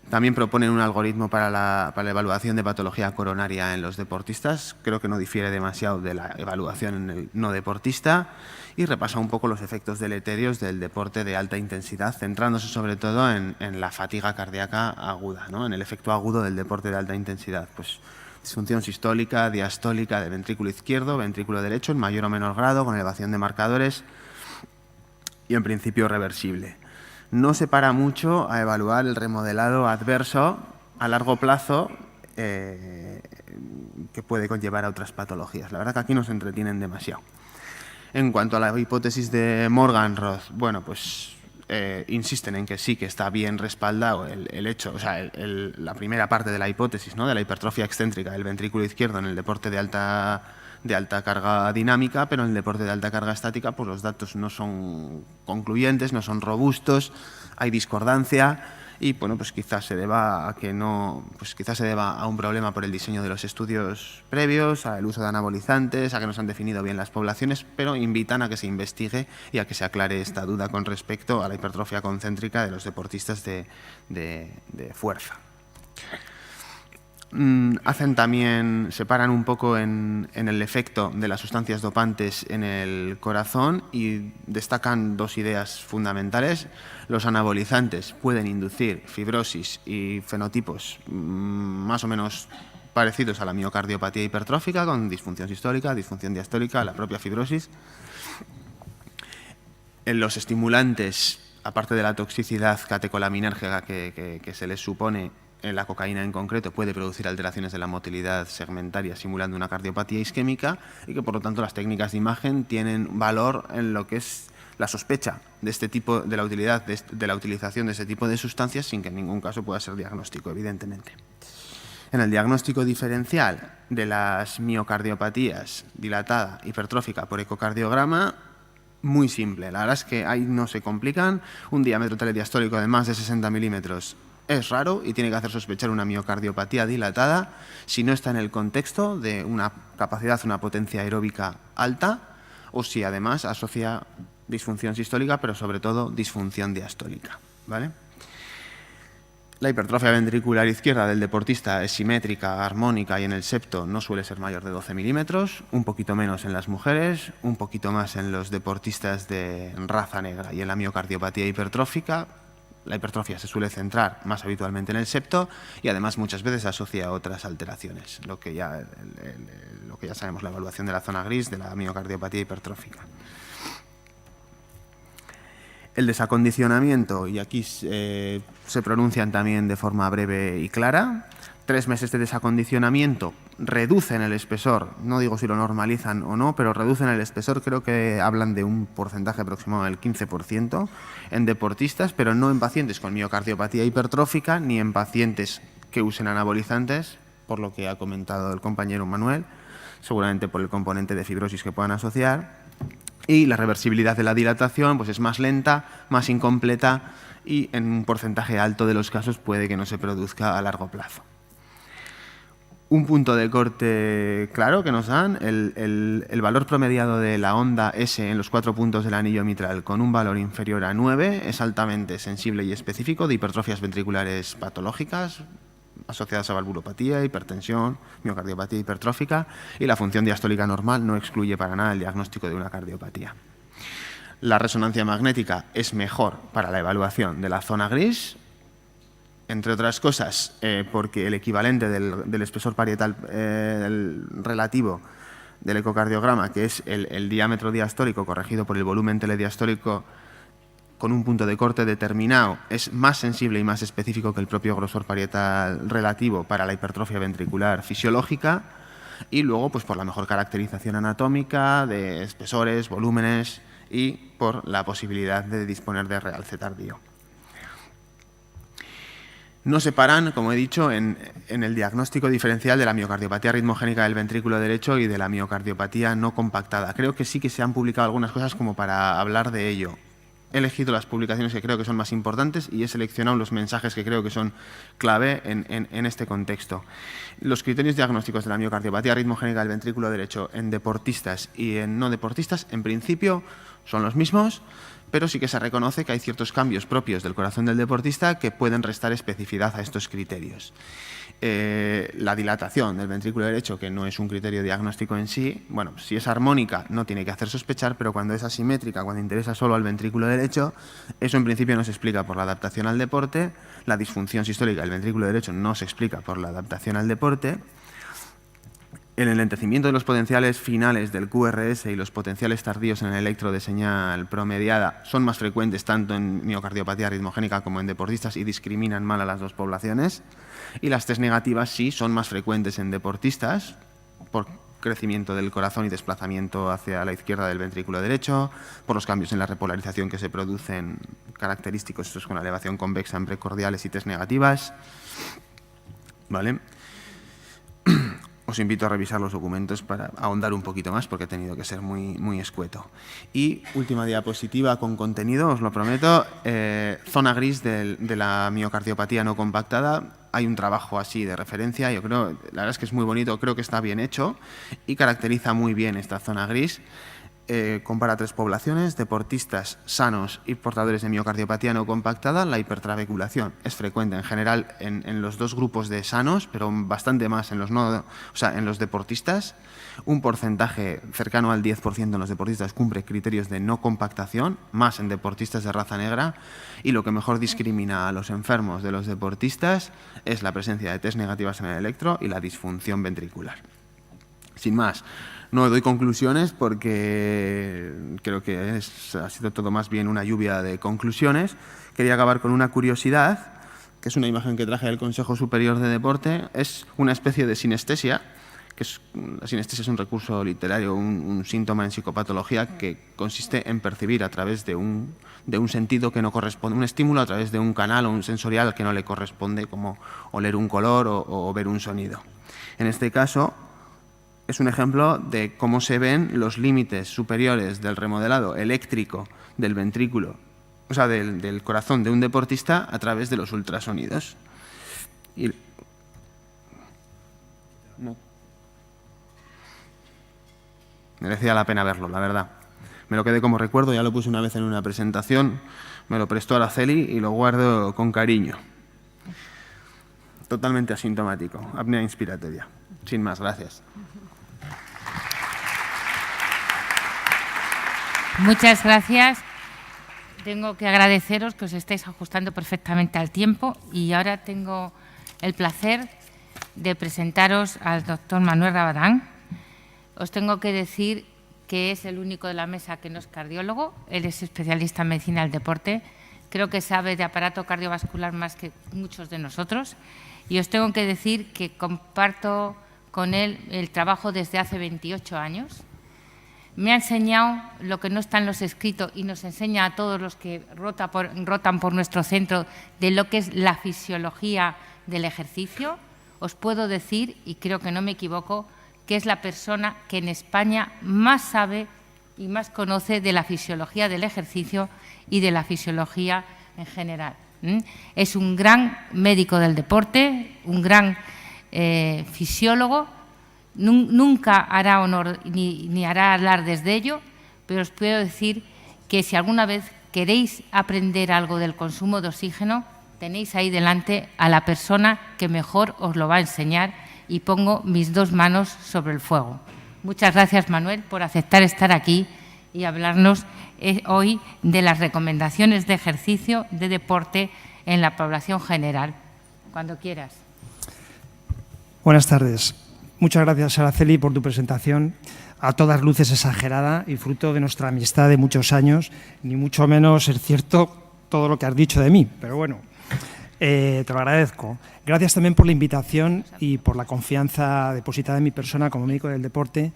También proponen un algoritmo para la evaluación de patología coronaria en los deportistas. Creo que no difiere demasiado de la evaluación en el no deportista, y repasa un poco los efectos deleterios del deporte de alta intensidad, centrándose sobre todo en la fatiga cardíaca aguda, ¿no? En el efecto agudo del deporte de alta intensidad. Pues disfunción sistólica, diastólica de ventrículo izquierdo, ventrículo derecho, en mayor o menor grado, con elevación de marcadores y en principio reversible. No se para mucho a evaluar el remodelado adverso a largo plazo que puede conllevar a otras patologías. La verdad que aquí nos entretienen demasiado. En cuanto a la hipótesis de Morgenroth, bueno, pues insisten en que sí que está bien respaldado el hecho, o sea, la primera parte de la hipótesis, ¿no?, de la hipertrofia excéntrica del ventrículo izquierdo en el deporte de alta carga dinámica, pero en el deporte de alta carga estática pues los datos no son concluyentes, no son robustos, hay discordancia, y bueno, pues quizás se deba a un problema por el diseño de los estudios previos, al uso de anabolizantes, a que no se han definido bien las poblaciones, pero invitan a que se investigue y a que se aclare esta duda con respecto a la hipertrofia concéntrica de los deportistas de fuerza. Separan un poco en el efecto de las sustancias dopantes en el corazón y destacan dos ideas fundamentales. Los anabolizantes pueden inducir fibrosis y fenotipos más o menos parecidos a la miocardiopatía hipertrófica, con disfunción sistólica, disfunción diastólica, la propia fibrosis. En los estimulantes, aparte de la toxicidad catecolaminérgica que se les supone, la cocaína en concreto puede producir alteraciones de la motilidad segmentaria simulando una cardiopatía isquémica, y que por lo tanto las técnicas de imagen tienen valor en lo que es la sospecha de este tipo, de la utilidad de la utilización de este tipo de sustancias, sin que en ningún caso pueda ser diagnóstico, evidentemente. En el diagnóstico diferencial de las miocardiopatías dilatada hipertrófica por ecocardiograma, muy simple. La verdad es que ahí no se complican. Un diámetro telediastólico de más de 60 milímetros es raro y tiene que hacer sospechar una miocardiopatía dilatada si no está en el contexto de una capacidad, una potencia aeróbica alta, o si además asocia disfunción sistólica, pero sobre todo disfunción diastólica, ¿vale? La hipertrofia ventricular izquierda del deportista es simétrica, armónica, y en el septo no suele ser mayor de 12 milímetros, un poquito menos en las mujeres, un poquito más en los deportistas de raza negra y en la miocardiopatía hipertrófica. La hipertrofia se suele centrar más habitualmente en el septo y además muchas veces se asocia a otras alteraciones, lo que ya sabemos, la evaluación de la zona gris de la miocardiopatía hipertrófica. El desacondicionamiento, y aquí se pronuncian también de forma breve y clara. 3 meses de desacondicionamiento reducen el espesor, no digo si lo normalizan o no, pero reducen el espesor, creo que hablan de un porcentaje aproximado del 15% en deportistas, pero no en pacientes con miocardiopatía hipertrófica ni en pacientes que usen anabolizantes, por lo que ha comentado el compañero Manuel, seguramente por el componente de fibrosis que puedan asociar. Y la reversibilidad de la dilatación pues es más lenta, más incompleta, y en un porcentaje alto de los casos puede que no se produzca a largo plazo. Un punto de corte claro que nos dan, el valor promediado de la onda S en los 4 puntos del anillo mitral con un valor inferior a 9 es altamente sensible y específico de hipertrofias ventriculares patológicas asociadas a valvulopatía, hipertensión, miocardiopatía hipertrófica, y la función diastólica normal no excluye para nada el diagnóstico de una cardiopatía. La resonancia magnética es mejor para la evaluación de la zona gris, entre otras cosas porque el equivalente del espesor parietal relativo del ecocardiograma, que es el diámetro diastólico corregido por el volumen telediastólico con un punto de corte determinado, es más sensible y más específico que el propio grosor parietal relativo para la hipertrofia ventricular fisiológica, y luego pues por la mejor caracterización anatómica de espesores, volúmenes y por la posibilidad de disponer de realce tardío. No se paran, como he dicho, en el diagnóstico diferencial de la miocardiopatía ritmogénica del ventrículo derecho y de la miocardiopatía no compactada. Creo que sí que se han publicado algunas cosas como para hablar de ello. He elegido las publicaciones que creo que son más importantes y he seleccionado los mensajes que creo que son clave en este contexto. Los criterios diagnósticos de la miocardiopatía ritmogénica del ventrículo derecho en deportistas y en no deportistas, en principio, son los mismos, pero sí que se reconoce que hay ciertos cambios propios del corazón del deportista que pueden restar especificidad a estos criterios. La dilatación del ventrículo derecho, que no es un criterio diagnóstico en sí, bueno, si es armónica no tiene que hacer sospechar, pero cuando es asimétrica, cuando interesa solo al ventrículo derecho, eso en principio no se explica por la adaptación al deporte. La disfunción sistólica del ventrículo derecho no se explica por la adaptación al deporte. El enlentecimiento de los potenciales finales del QRS y los potenciales tardíos en el electro de señal promediada son más frecuentes tanto en miocardiopatía ritmogénica como en deportistas y discriminan mal a las dos poblaciones. Y las test negativas sí son más frecuentes en deportistas por crecimiento del corazón y desplazamiento hacia la izquierda del ventrículo derecho, por los cambios en la repolarización que se producen característicos estos con elevación convexa en precordiales y test negativas. ¿Vale? Os invito a revisar los documentos para ahondar un poquito más porque he tenido que ser muy escueto. Y última diapositiva con contenido, os lo prometo, zona gris de la miocardiopatía no compactada. Hay un trabajo así de referencia, yo creo, la verdad es que es muy bonito, creo que está bien hecho y caracteriza muy bien esta zona gris. Compara 3 poblaciones, deportistas sanos y portadores de miocardiopatía no compactada. La hipertrabeculación es frecuente en general en los dos grupos de sanos, pero bastante más en los deportistas. Un porcentaje cercano al 10% en los deportistas cumple criterios de no compactación, más en deportistas de raza negra, y lo que mejor discrimina a los enfermos de los deportistas es la presencia de test negativas en el electro y la disfunción ventricular. Sin más, no doy conclusiones porque creo que ha sido todo más bien una lluvia de conclusiones. Quería acabar con una curiosidad, que es una imagen que traje del Consejo Superior de Deporte. Es una especie de sinestesia, la sinestesia es un recurso literario, un síntoma en psicopatología que consiste en percibir a través de un sentido que no corresponde, un estímulo a través de un canal o un sensorial que no le corresponde, como oler un color o ver un sonido. En este caso, es un ejemplo de cómo se ven los límites superiores del remodelado eléctrico del ventrículo, o sea, del corazón de un deportista a través de los ultrasonidos. Merecía la pena verlo, la verdad. Me lo quedé como recuerdo, ya lo puse una vez en una presentación, me lo prestó Araceli y lo guardo con cariño. Totalmente asintomático, apnea inspiratoria. Sin más, gracias. Muchas gracias. Tengo que agradeceros que os estéis ajustando perfectamente al tiempo y ahora tengo el placer de presentaros al doctor Manuel Rabadán. Os tengo que decir que es el único de la mesa que no es cardiólogo. Él es especialista en medicina del deporte. Creo que sabe de aparato cardiovascular más que muchos de nosotros. Y os tengo que decir que comparto con él el trabajo desde hace 28 años. Me ha enseñado lo que no está en los escritos y nos enseña a todos los que rotan por nuestro centro de lo que es la fisiología del ejercicio. Os puedo decir, y creo que no me equivoco, que es la persona que en España más sabe y más conoce de la fisiología del ejercicio y de la fisiología en general. Es un gran médico del deporte, un gran fisiólogo. Nunca hará honor ni hará alardes de ello, pero os puedo decir que si alguna vez queréis aprender algo del consumo de oxígeno, tenéis ahí delante a la persona que mejor os lo va a enseñar y pongo mis 2 manos sobre el fuego. Muchas gracias, Manuel, por aceptar estar aquí y hablarnos hoy de las recomendaciones de ejercicio, de deporte en la población general. Cuando quieras. Buenas tardes. Muchas gracias, Araceli, por tu presentación. a todas luces exagerada y fruto de nuestra amistad de muchos años, ni mucho menos es cierto todo lo que has dicho de mí, pero bueno, te lo agradezco. Gracias también por la invitación y por la confianza depositada en mi persona como médico del deporte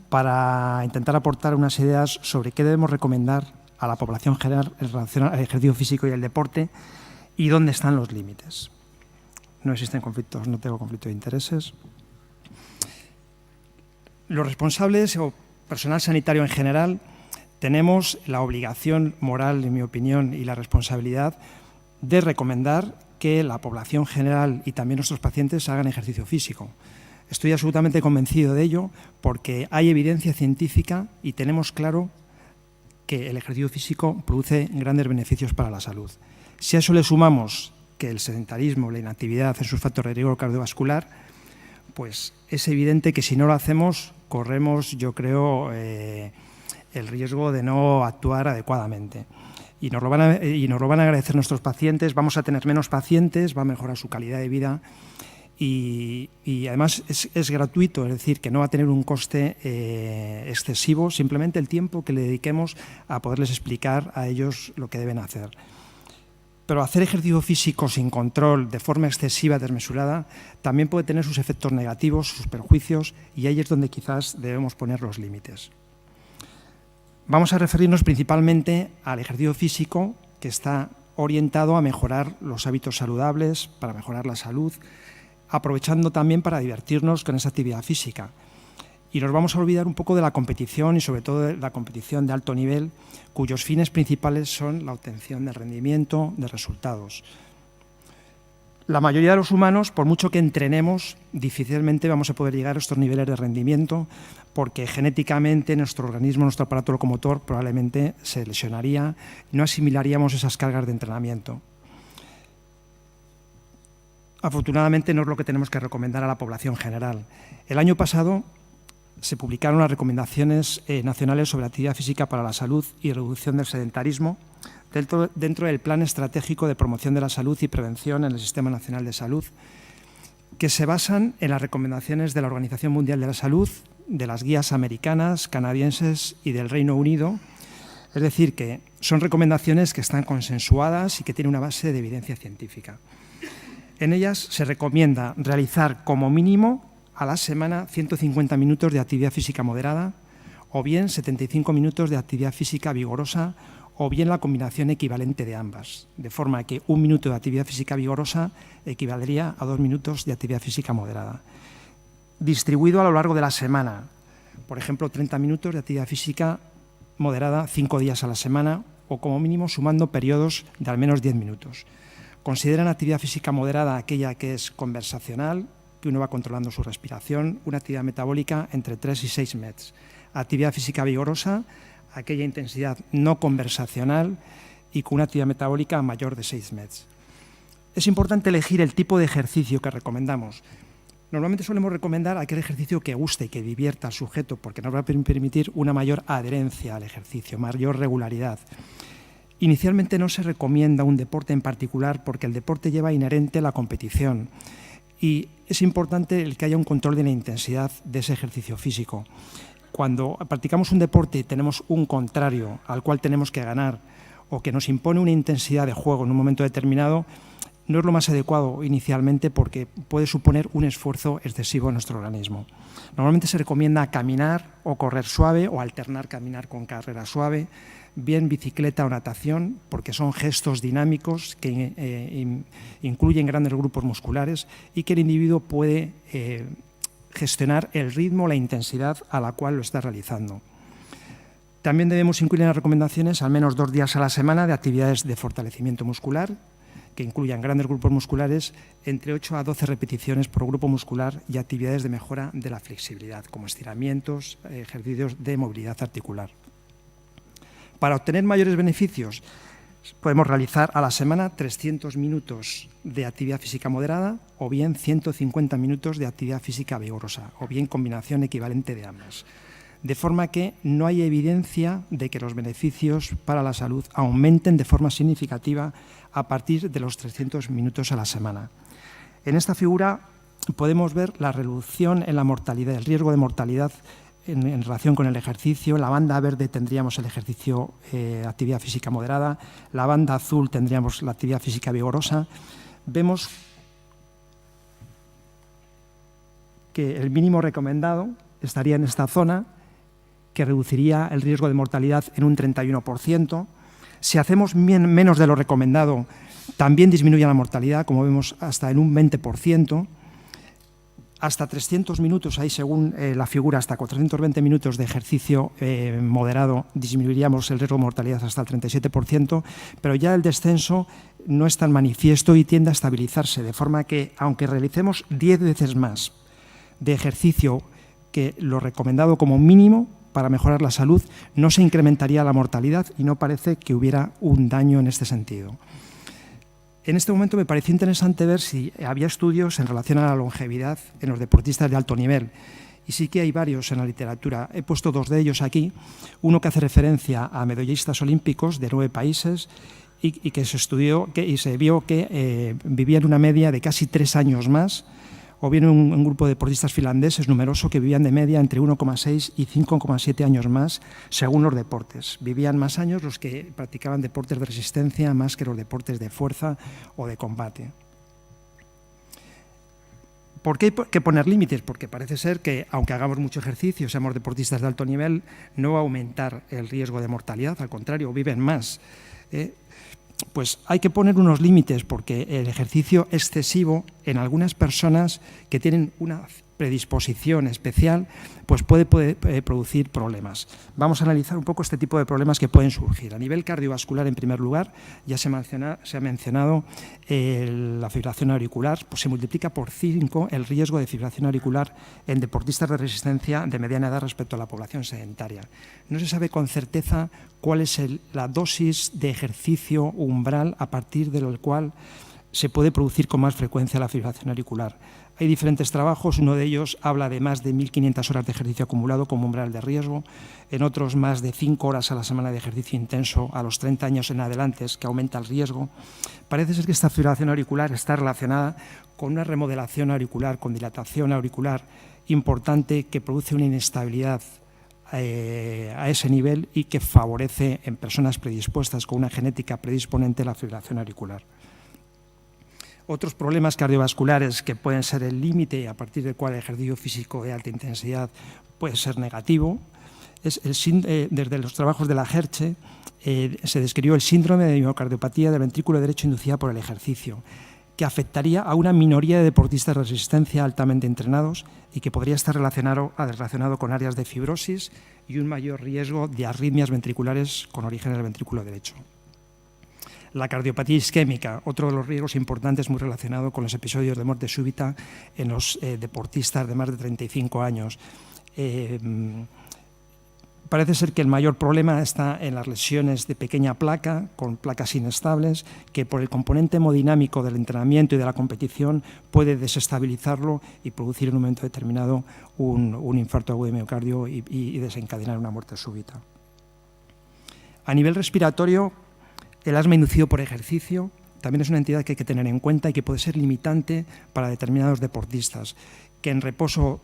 para intentar aportar unas ideas sobre qué debemos recomendar a la población general en relación al ejercicio físico y el deporte y dónde están los límites. No existen conflictos, no tengo conflicto de intereses. Los responsables o personal sanitario en general tenemos la obligación moral, en mi opinión, y la responsabilidad de recomendar que la población general y también nuestros pacientes hagan ejercicio físico. Estoy absolutamente convencido de ello porque hay evidencia científica y tenemos claro que el ejercicio físico produce grandes beneficios para la salud. Si a eso le sumamos que el sedentarismo, la inactividad es un factor de riesgo cardiovascular, pues es evidente que si no lo hacemos, corremos, yo creo, el riesgo de no actuar adecuadamente. Y nos lo van a agradecer nuestros pacientes, vamos a tener menos pacientes, va a mejorar su calidad de vida y además es gratuito, es decir, que no va a tener un coste excesivo, simplemente el tiempo que le dediquemos a poderles explicar a ellos lo que deben hacer. Pero hacer ejercicio físico sin control, de forma excesiva, desmesurada, también puede tener sus efectos negativos, sus perjuicios, y ahí es donde quizás debemos poner los límites. Vamos a referirnos principalmente al ejercicio físico que está orientado a mejorar los hábitos saludables, para mejorar la salud, aprovechando también para divertirnos con esa actividad física. Y nos vamos a olvidar un poco de la competición y sobre todo de la competición de alto nivel, cuyos fines principales son la obtención de rendimiento, de resultados. La mayoría de los humanos, por mucho que entrenemos, difícilmente vamos a poder llegar a estos niveles de rendimiento porque genéticamente nuestro organismo, nuestro aparato locomotor probablemente se lesionaría y no asimilaríamos esas cargas de entrenamiento. Afortunadamente no es lo que tenemos que recomendar a la población general. El año pasado se publicaron las recomendaciones nacionales sobre actividad física para la salud y reducción del sedentarismo dentro del Plan Estratégico de Promoción de la Salud y Prevención en el Sistema Nacional de Salud, que se basan en las recomendaciones de la Organización Mundial de la Salud, de las guías americanas, canadienses y del Reino Unido. Es decir, que son recomendaciones que están consensuadas y que tienen una base de evidencia científica. En ellas se recomienda realizar como mínimo a la semana 150 minutos de actividad física moderada o bien 75 minutos de actividad física vigorosa o bien la combinación equivalente de ambas, de forma que 1 minuto de actividad física vigorosa equivaldría a 2 minutos de actividad física moderada. Distribuido a lo largo de la semana, por ejemplo, 30 minutos de actividad física moderada 5 días a la semana o como mínimo sumando periodos de al menos 10 minutos. Consideran actividad física moderada aquella que es conversacional, que uno va controlando su respiración, una actividad metabólica entre 3 y 6 METs. Actividad física vigorosa, aquella intensidad no conversacional y con una actividad metabólica mayor de 6 METs. Es importante elegir el tipo de ejercicio que recomendamos. Normalmente solemos recomendar aquel ejercicio que guste y que divierta al sujeto porque nos va a permitir una mayor adherencia al ejercicio, mayor regularidad. Inicialmente no se recomienda un deporte en particular porque el deporte lleva inherente la competición. Y es importante el que haya un control de la intensidad de ese ejercicio físico. Cuando practicamos un deporte y tenemos un contrario al cual tenemos que ganar o que nos impone una intensidad de juego en un momento determinado, no es lo más adecuado inicialmente porque puede suponer un esfuerzo excesivo en nuestro organismo. Normalmente se recomienda caminar o correr suave o alternar caminar con carrera suave, bien bicicleta o natación, porque son gestos dinámicos que incluyen grandes grupos musculares y que el individuo puede gestionar el ritmo, la intensidad a la cual lo está realizando. También debemos incluir en las recomendaciones al menos 2 días a la semana de actividades de fortalecimiento muscular, que incluyan grandes grupos musculares, entre 8 a 12 repeticiones por grupo muscular y actividades de mejora de la flexibilidad, como estiramientos, ejercicios de movilidad articular. Para obtener mayores beneficios, podemos realizar a la semana 300 minutos de actividad física moderada o bien 150 minutos de actividad física vigorosa o bien combinación equivalente de ambas. De forma que no hay evidencia de que los beneficios para la salud aumenten de forma significativa a partir de los 300 minutos a la semana. En esta figura podemos ver la reducción en la mortalidad, el riesgo de mortalidad en relación con el ejercicio. En la banda verde tendríamos el ejercicio, actividad física moderada. La banda azul tendríamos la actividad física vigorosa. Vemos que el mínimo recomendado estaría en esta zona, que reduciría el riesgo de mortalidad en un 31%. Si hacemos menos de lo recomendado, también disminuye la mortalidad, como vemos, hasta en un 20%. Hasta 300 minutos, ahí según la figura, hasta 420 minutos de ejercicio moderado, disminuiríamos el riesgo de mortalidad hasta el 37%, pero ya el descenso no es tan manifiesto y tiende a estabilizarse, de forma que, aunque realicemos 10 veces más de ejercicio que lo recomendado como mínimo para mejorar la salud, no se incrementaría la mortalidad y no parece que hubiera un daño en este sentido. En este momento me pareció interesante ver si había estudios en relación a la longevidad en los deportistas de alto nivel. Y sí que hay varios en la literatura. He puesto 2 de ellos aquí. Uno que hace referencia a medallistas olímpicos de 9 países y que se estudió y se vio que vivían una media de casi 3 años más, o bien un grupo de deportistas finlandeses numeroso que vivían de media entre 1,6 y 5,7 años más según los deportes. Vivían más años los que practicaban deportes de resistencia más que los deportes de fuerza o de combate. ¿Por qué hay que poner límites? Porque parece ser que, aunque hagamos mucho ejercicio, seamos deportistas de alto nivel, no va a aumentar el riesgo de mortalidad, al contrario, viven más. Pues hay que poner unos límites, porque el ejercicio excesivo en algunas personas que tienen una predisposición especial, pues puede producir problemas. Vamos a analizar un poco este tipo de problemas que pueden surgir. A nivel cardiovascular, en primer lugar, ya se ha mencionado la fibrilación auricular, pues se multiplica por 5 el riesgo de fibrilación auricular en deportistas de resistencia de mediana edad respecto a la población sedentaria. No se sabe con certeza cuál es la dosis de ejercicio umbral a partir del cual se puede producir con más frecuencia la fibrilación auricular. Hay diferentes trabajos, uno de ellos habla de más de 1.500 horas de ejercicio acumulado como umbral de riesgo, en otros más de 5 horas a la semana de ejercicio intenso a los 30 años en adelante, que aumenta el riesgo. Parece ser que esta fibrilación auricular está relacionada con una remodelación auricular, con dilatación auricular importante que produce una inestabilidad a ese nivel y que favorece en personas predispuestas con una genética predisponente la fibrilación auricular. Otros problemas cardiovasculares que pueden ser el límite a partir del cual el ejercicio físico de alta intensidad puede ser negativo. Desde los trabajos de la Herche se describió el síndrome de miocardiopatía del ventrículo derecho inducida por el ejercicio, que afectaría a una minoría de deportistas de resistencia altamente entrenados y que podría estar relacionado con áreas de fibrosis y un mayor riesgo de arritmias ventriculares con origen en el ventrículo derecho. La cardiopatía isquémica, otro de los riesgos importantes muy relacionado con los episodios de muerte súbita en los deportistas de más de 35 años. Parece ser que el mayor problema está en las lesiones de pequeña placa, con placas inestables, que por el componente hemodinámico del entrenamiento y de la competición puede desestabilizarlo y producir en un momento determinado un infarto agudo de miocardio y desencadenar una muerte súbita. A nivel respiratorio, el asma inducido por ejercicio también es una entidad que hay que tener en cuenta y que puede ser limitante para determinados deportistas, que en reposo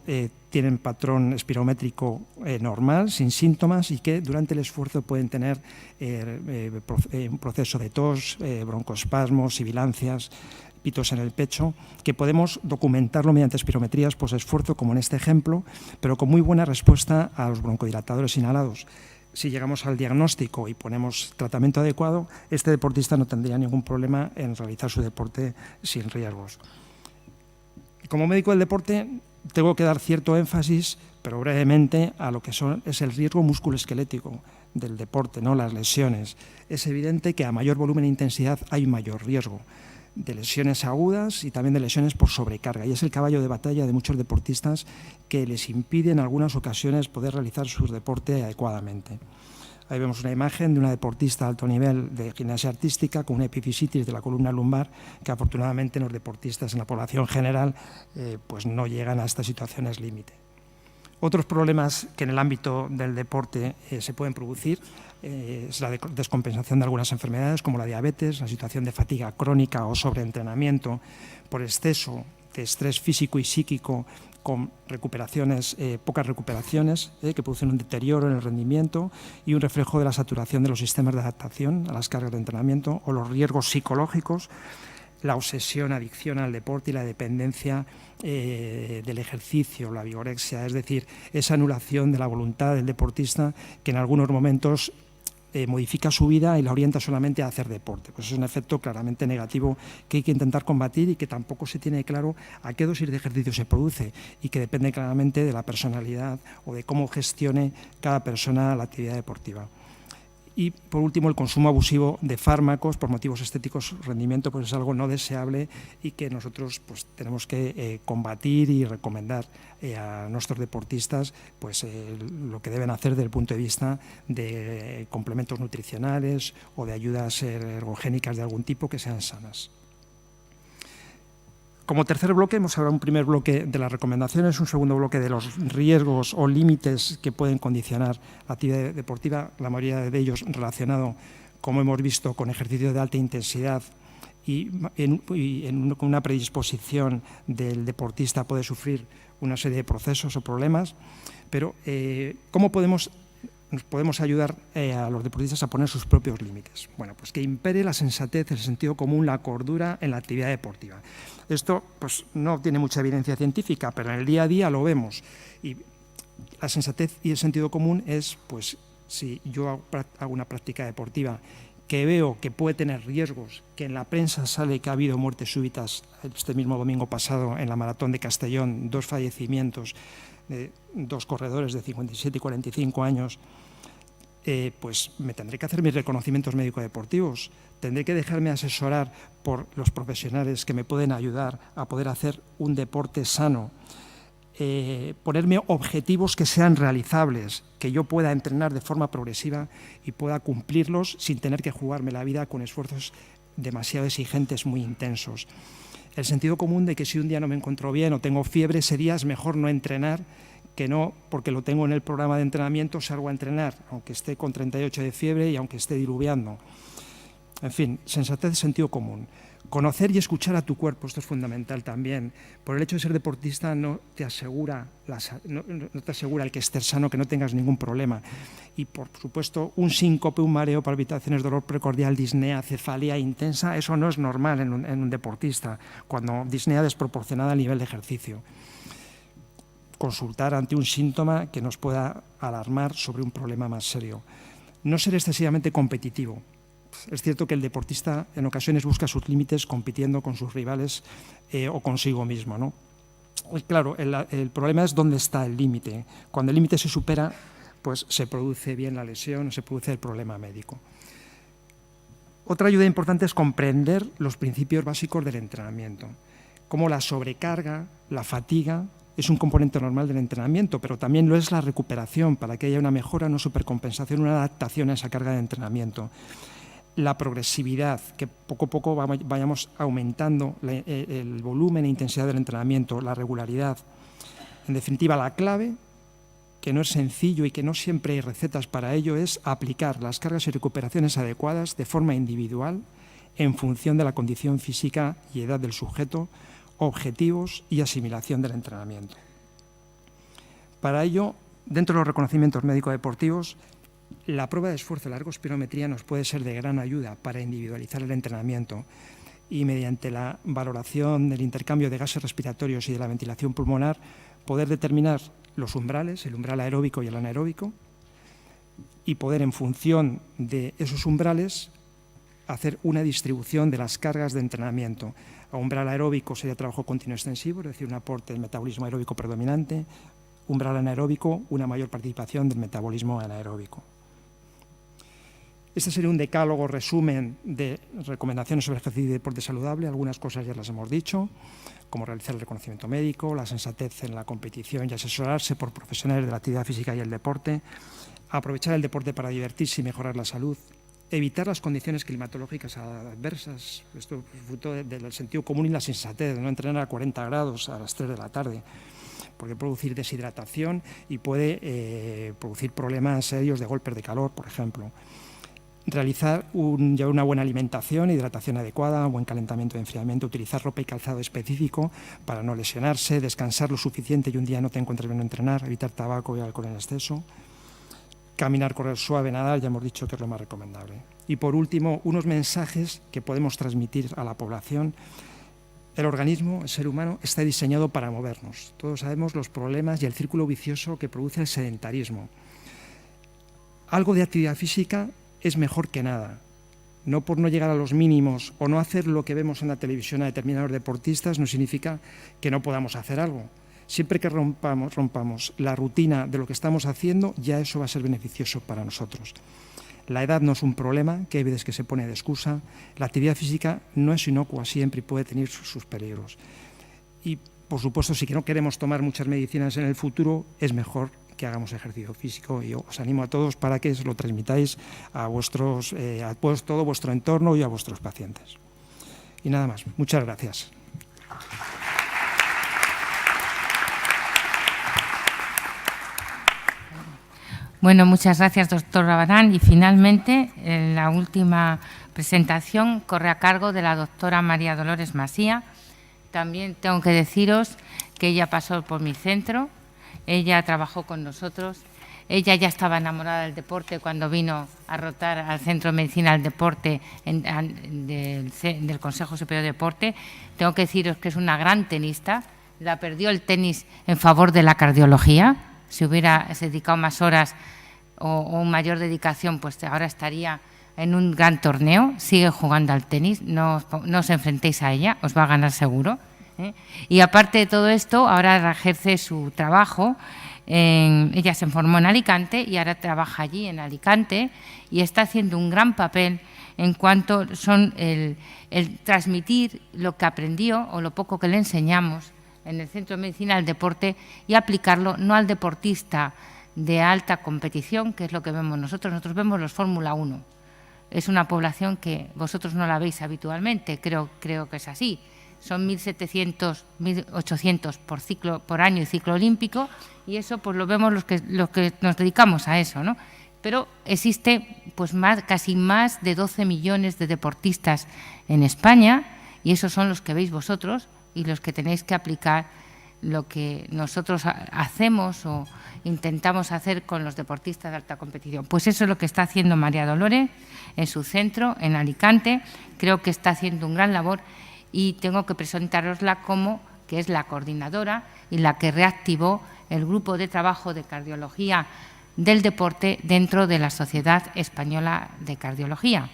tienen patrón espirométrico normal, sin síntomas, y que durante el esfuerzo pueden tener un proceso de tos, broncoespasmos, sibilancias, pitos en el pecho, que podemos documentarlo mediante espirometrías post-esfuerzo, como en este ejemplo, pero con muy buena respuesta a los broncodilatadores inhalados. Si llegamos al diagnóstico y ponemos tratamiento adecuado, este deportista no tendría ningún problema en realizar su deporte sin riesgos. Como médico del deporte, tengo que dar cierto énfasis, pero brevemente, a lo que es el riesgo musculoesquelético del deporte, ¿no? Las lesiones. Es evidente que a mayor volumen e intensidad hay mayor riesgo de lesiones agudas y también de lesiones por sobrecarga. Y es el caballo de batalla de muchos deportistas que les impide en algunas ocasiones poder realizar su deporte adecuadamente. Ahí vemos una imagen de una deportista de alto nivel de gimnasia artística con una epifisitis de la columna lumbar, que afortunadamente los deportistas en la población general pues no llegan a estas situaciones límite. Otros problemas que en el ámbito del deporte se pueden producir es la descompensación de algunas enfermedades como la diabetes, la situación de fatiga crónica o sobreentrenamiento por exceso de estrés físico y psíquico con recuperaciones, pocas recuperaciones, que producen un deterioro en el rendimiento y un reflejo de la saturación de los sistemas de adaptación a las cargas de entrenamiento o los riesgos psicológicos, la obsesión, adicción al deporte y la dependencia del ejercicio, la vigorexia, es decir, esa anulación de la voluntad del deportista que en algunos momentos modifica su vida y la orienta solamente a hacer deporte. Pues es un efecto claramente negativo que hay que intentar combatir y que tampoco se tiene claro a qué dosis de ejercicio se produce y que depende claramente de la personalidad o de cómo gestione cada persona la actividad deportiva. Y, por último, el consumo abusivo de fármacos por motivos estéticos, rendimiento, pues es algo no deseable y que nosotros pues, tenemos que combatir y recomendar a nuestros deportistas pues, lo que deben hacer desde el punto de vista de complementos nutricionales o de ayudas ergogénicas de algún tipo que sean sanas. Como tercer bloque, hemos hablado un primer bloque de las recomendaciones, un segundo bloque de los riesgos o límites que pueden condicionar la actividad deportiva, la mayoría de ellos relacionado, como hemos visto, con ejercicio de alta intensidad y con una predisposición del deportista puede sufrir una serie de procesos o problemas, pero ¿cómo nos podemos ayudar a los deportistas a poner sus propios límites? Bueno, pues que impere la sensatez, el sentido común, la cordura en la actividad deportiva. Esto pues, no tiene mucha evidencia científica, pero en el día a día lo vemos. Y la sensatez y el sentido común es, pues, si yo hago una práctica deportiva que veo que puede tener riesgos, que en la prensa sale que ha habido muertes súbitas, este mismo domingo pasado en la Maratón de Castellón, 2 fallecimientos de 2 corredores de 57 y 45 años, pues me tendré que hacer mis reconocimientos médico-deportivos, tendré que dejarme asesorar por los profesionales que me pueden ayudar a poder hacer un deporte sano, ponerme objetivos que sean realizables, que yo pueda entrenar de forma progresiva y pueda cumplirlos sin tener que jugarme la vida con esfuerzos demasiado exigentes, muy intensos. El sentido común de que si un día no me encuentro bien o tengo fiebre, ese día es mejor no entrenar que no, porque lo tengo en el programa de entrenamiento, salgo a entrenar, aunque esté con 38 de fiebre y aunque esté diluviando. En fin, sensatez, sentido común. Conocer y escuchar a tu cuerpo, esto es fundamental también. Por el hecho de ser deportista no te asegura el que estés sano, que no tengas ningún problema. Y, por supuesto, un síncope, un mareo, palpitaciones, dolor precordial, disnea, cefalea intensa, eso no es normal en un deportista, cuando disnea desproporcionada al nivel de ejercicio. Consultar ante un síntoma que nos pueda alarmar sobre un problema más serio. No ser excesivamente competitivo. Es cierto que el deportista en ocasiones busca sus límites compitiendo con sus rivales o consigo mismo, ¿no? Claro, el problema es dónde está el límite. Cuando el límite se supera, pues se produce bien la lesión, se produce el problema médico. Otra ayuda importante es comprender los principios básicos del entrenamiento, como la sobrecarga, la fatiga, es un componente normal del entrenamiento, pero también lo es la recuperación para que haya una mejora, una supercompensación, una adaptación a esa carga de entrenamiento. La progresividad, que poco a poco vayamos aumentando el volumen e intensidad del entrenamiento, la regularidad. En definitiva, la clave, que no es sencillo y que no siempre hay recetas para ello, es aplicar las cargas y recuperaciones adecuadas de forma individual en función de la condición física y edad del sujeto, objetivos y asimilación del entrenamiento. Para ello, dentro de los reconocimientos médico-deportivos, la prueba de esfuerzo, la ergospirometría, nos puede ser de gran ayuda para individualizar el entrenamiento y mediante la valoración del intercambio de gases respiratorios y de la ventilación pulmonar poder determinar los umbrales, el umbral aeróbico y el anaeróbico, y poder en función de esos umbrales hacer una distribución de las cargas de entrenamiento. A umbral aeróbico sería trabajo continuo extensivo, es decir, un aporte del metabolismo aeróbico predominante. Umbral anaeróbico, una mayor participación del metabolismo anaeróbico. Este sería un decálogo resumen de recomendaciones sobre ejercicio y deporte saludable. Algunas cosas ya las hemos dicho, como realizar el reconocimiento médico, la sensatez en la competición y asesorarse por profesionales de la actividad física y el deporte, aprovechar el deporte para divertirse y mejorar la salud, evitar las condiciones climatológicas adversas, esto es fruto del sentido común y la sensatez, no entrenar a 40 grados a las 3 de la tarde, porque puede producir deshidratación y puede producir problemas serios de golpes de calor, por ejemplo. realizar una buena alimentación, hidratación adecuada, buen calentamiento y enfriamiento, utilizar ropa y calzado específico para no lesionarse, descansar lo suficiente y un día no te encuentres bien a entrenar, evitar tabaco y alcohol en exceso, caminar, correr suave, nadar, ya hemos dicho que es lo más recomendable. Y por último, unos mensajes que podemos transmitir a la población. El organismo, el ser humano, está diseñado para movernos. Todos sabemos los problemas y el círculo vicioso que produce el sedentarismo. Algo de actividad física es mejor que nada. No por no llegar a los mínimos o no hacer lo que vemos en la televisión a determinados deportistas no significa que no podamos hacer algo. Siempre que rompamos la rutina de lo que estamos haciendo, ya eso va a ser beneficioso para nosotros. La edad no es un problema, que hay veces que se pone de excusa. La actividad física no es inocua siempre y puede tener sus peligros. Y, por supuesto, si no queremos tomar muchas medicinas en el futuro, es mejor que hagamos ejercicio físico. Y os animo a todos para que lo transmitáis a todo vuestro entorno y a vuestros pacientes. Y nada más. Muchas gracias. Bueno, muchas gracias, doctor Rabanal. Y finalmente, la última presentación corre a cargo de la doctora María Dolores Masía. También tengo que deciros que ella pasó por mi centro, ella trabajó con nosotros, ella ya estaba enamorada del deporte cuando vino a rotar al Centro de Medicina del Deporte del Consejo Superior de Deporte. Tengo que deciros que es una gran tenista, la perdió el tenis en favor de la cardiología. Si hubiera dedicado más horas o mayor dedicación, pues ahora estaría en un gran torneo. Sigue jugando al tenis, no os enfrentéis a ella, os va a ganar seguro. Y aparte de todo esto, ahora ejerce su trabajo. Ella se formó en Alicante y ahora trabaja allí en Alicante y está haciendo un gran papel en cuanto son el transmitir lo que aprendió o lo poco que le enseñamos en el Centro de Medicina del Deporte y aplicarlo no al deportista de alta competición, que es lo que vemos nosotros. Nosotros vemos los Fórmula 1. Es una población que vosotros no la veis habitualmente, creo que es así. Son 1.700, 1.800 por año y ciclo olímpico, y eso pues lo vemos los que nos dedicamos a eso, ¿no? Pero existe pues casi más de 12 millones de deportistas en España, y esos son los que veis vosotros y los que tenéis que aplicar lo que nosotros hacemos o intentamos hacer con los deportistas de alta competición. Pues eso es lo que está haciendo María Dolores en su centro, en Alicante. Creo que está haciendo un gran labor y tengo que presentarosla como que es la coordinadora y la que reactivó el grupo de trabajo de cardiología del deporte dentro de la Sociedad Española de Cardiología.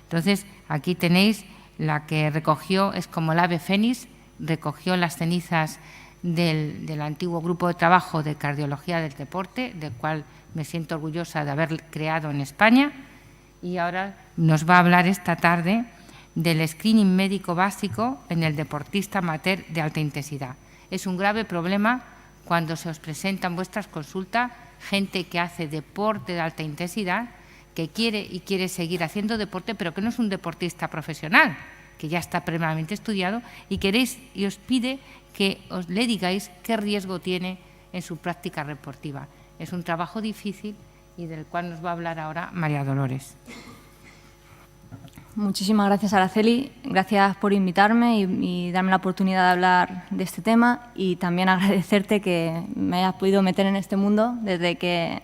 Entonces, aquí tenéis la que recogió, es como el ave fénix, recogió las cenizas del antiguo grupo de trabajo de cardiología del deporte, del cual me siento orgullosa de haber creado en España, y ahora nos va a hablar esta tarde del screening médico básico en el deportista amateur de alta intensidad. Es un grave problema cuando se os presentan vuestras consultas gente que hace deporte de alta intensidad, que quiere seguir haciendo deporte, pero que no es un deportista profesional, que ya está previamente estudiado y os pide que le digáis qué riesgo tiene en su práctica deportiva. Es un trabajo difícil y del cual nos va a hablar ahora María Dolores. Muchísimas gracias, Araceli. Gracias por invitarme y darme la oportunidad de hablar de este tema, y también agradecerte que me hayas podido meter en este mundo. Desde que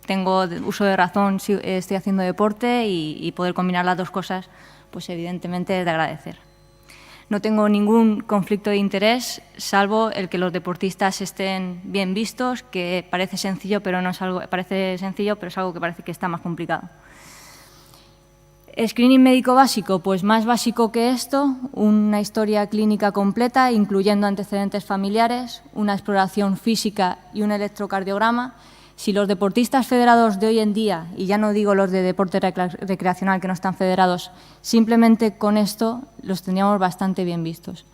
tengo uso de razón estoy haciendo deporte y poder combinar las dos cosas, pues evidentemente es de agradecer. No tengo ningún conflicto de interés, salvo el que los deportistas estén bien vistos, que parece sencillo, pero es algo que parece que está más complicado. Screening médico básico, pues más básico que esto, una historia clínica completa, incluyendo antecedentes familiares, una exploración física y un electrocardiograma. Si los deportistas federados de hoy en día, y ya no digo los de deporte recreacional que no están federados, simplemente con esto los tendríamos bastante bien vistos.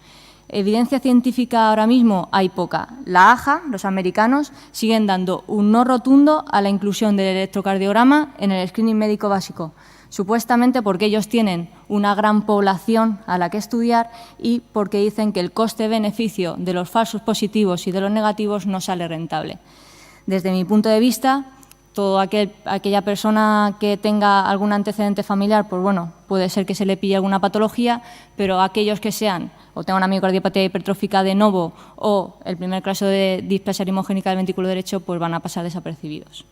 Evidencia científica ahora mismo hay poca. La AHA, los americanos, siguen dando un no rotundo a la inclusión del electrocardiograma en el screening médico básico, supuestamente porque ellos tienen una gran población a la que estudiar y porque dicen que el coste-beneficio de los falsos positivos y de los negativos no sale rentable. Desde mi punto de vista, toda aquella persona que tenga algún antecedente familiar, pues bueno, puede ser que se le pille alguna patología, pero aquellos que sean o tengan una miocardiopatía hipertrófica de novo o el primer caso de displasia rimogénica del ventrículo derecho, pues van a pasar desapercibidos.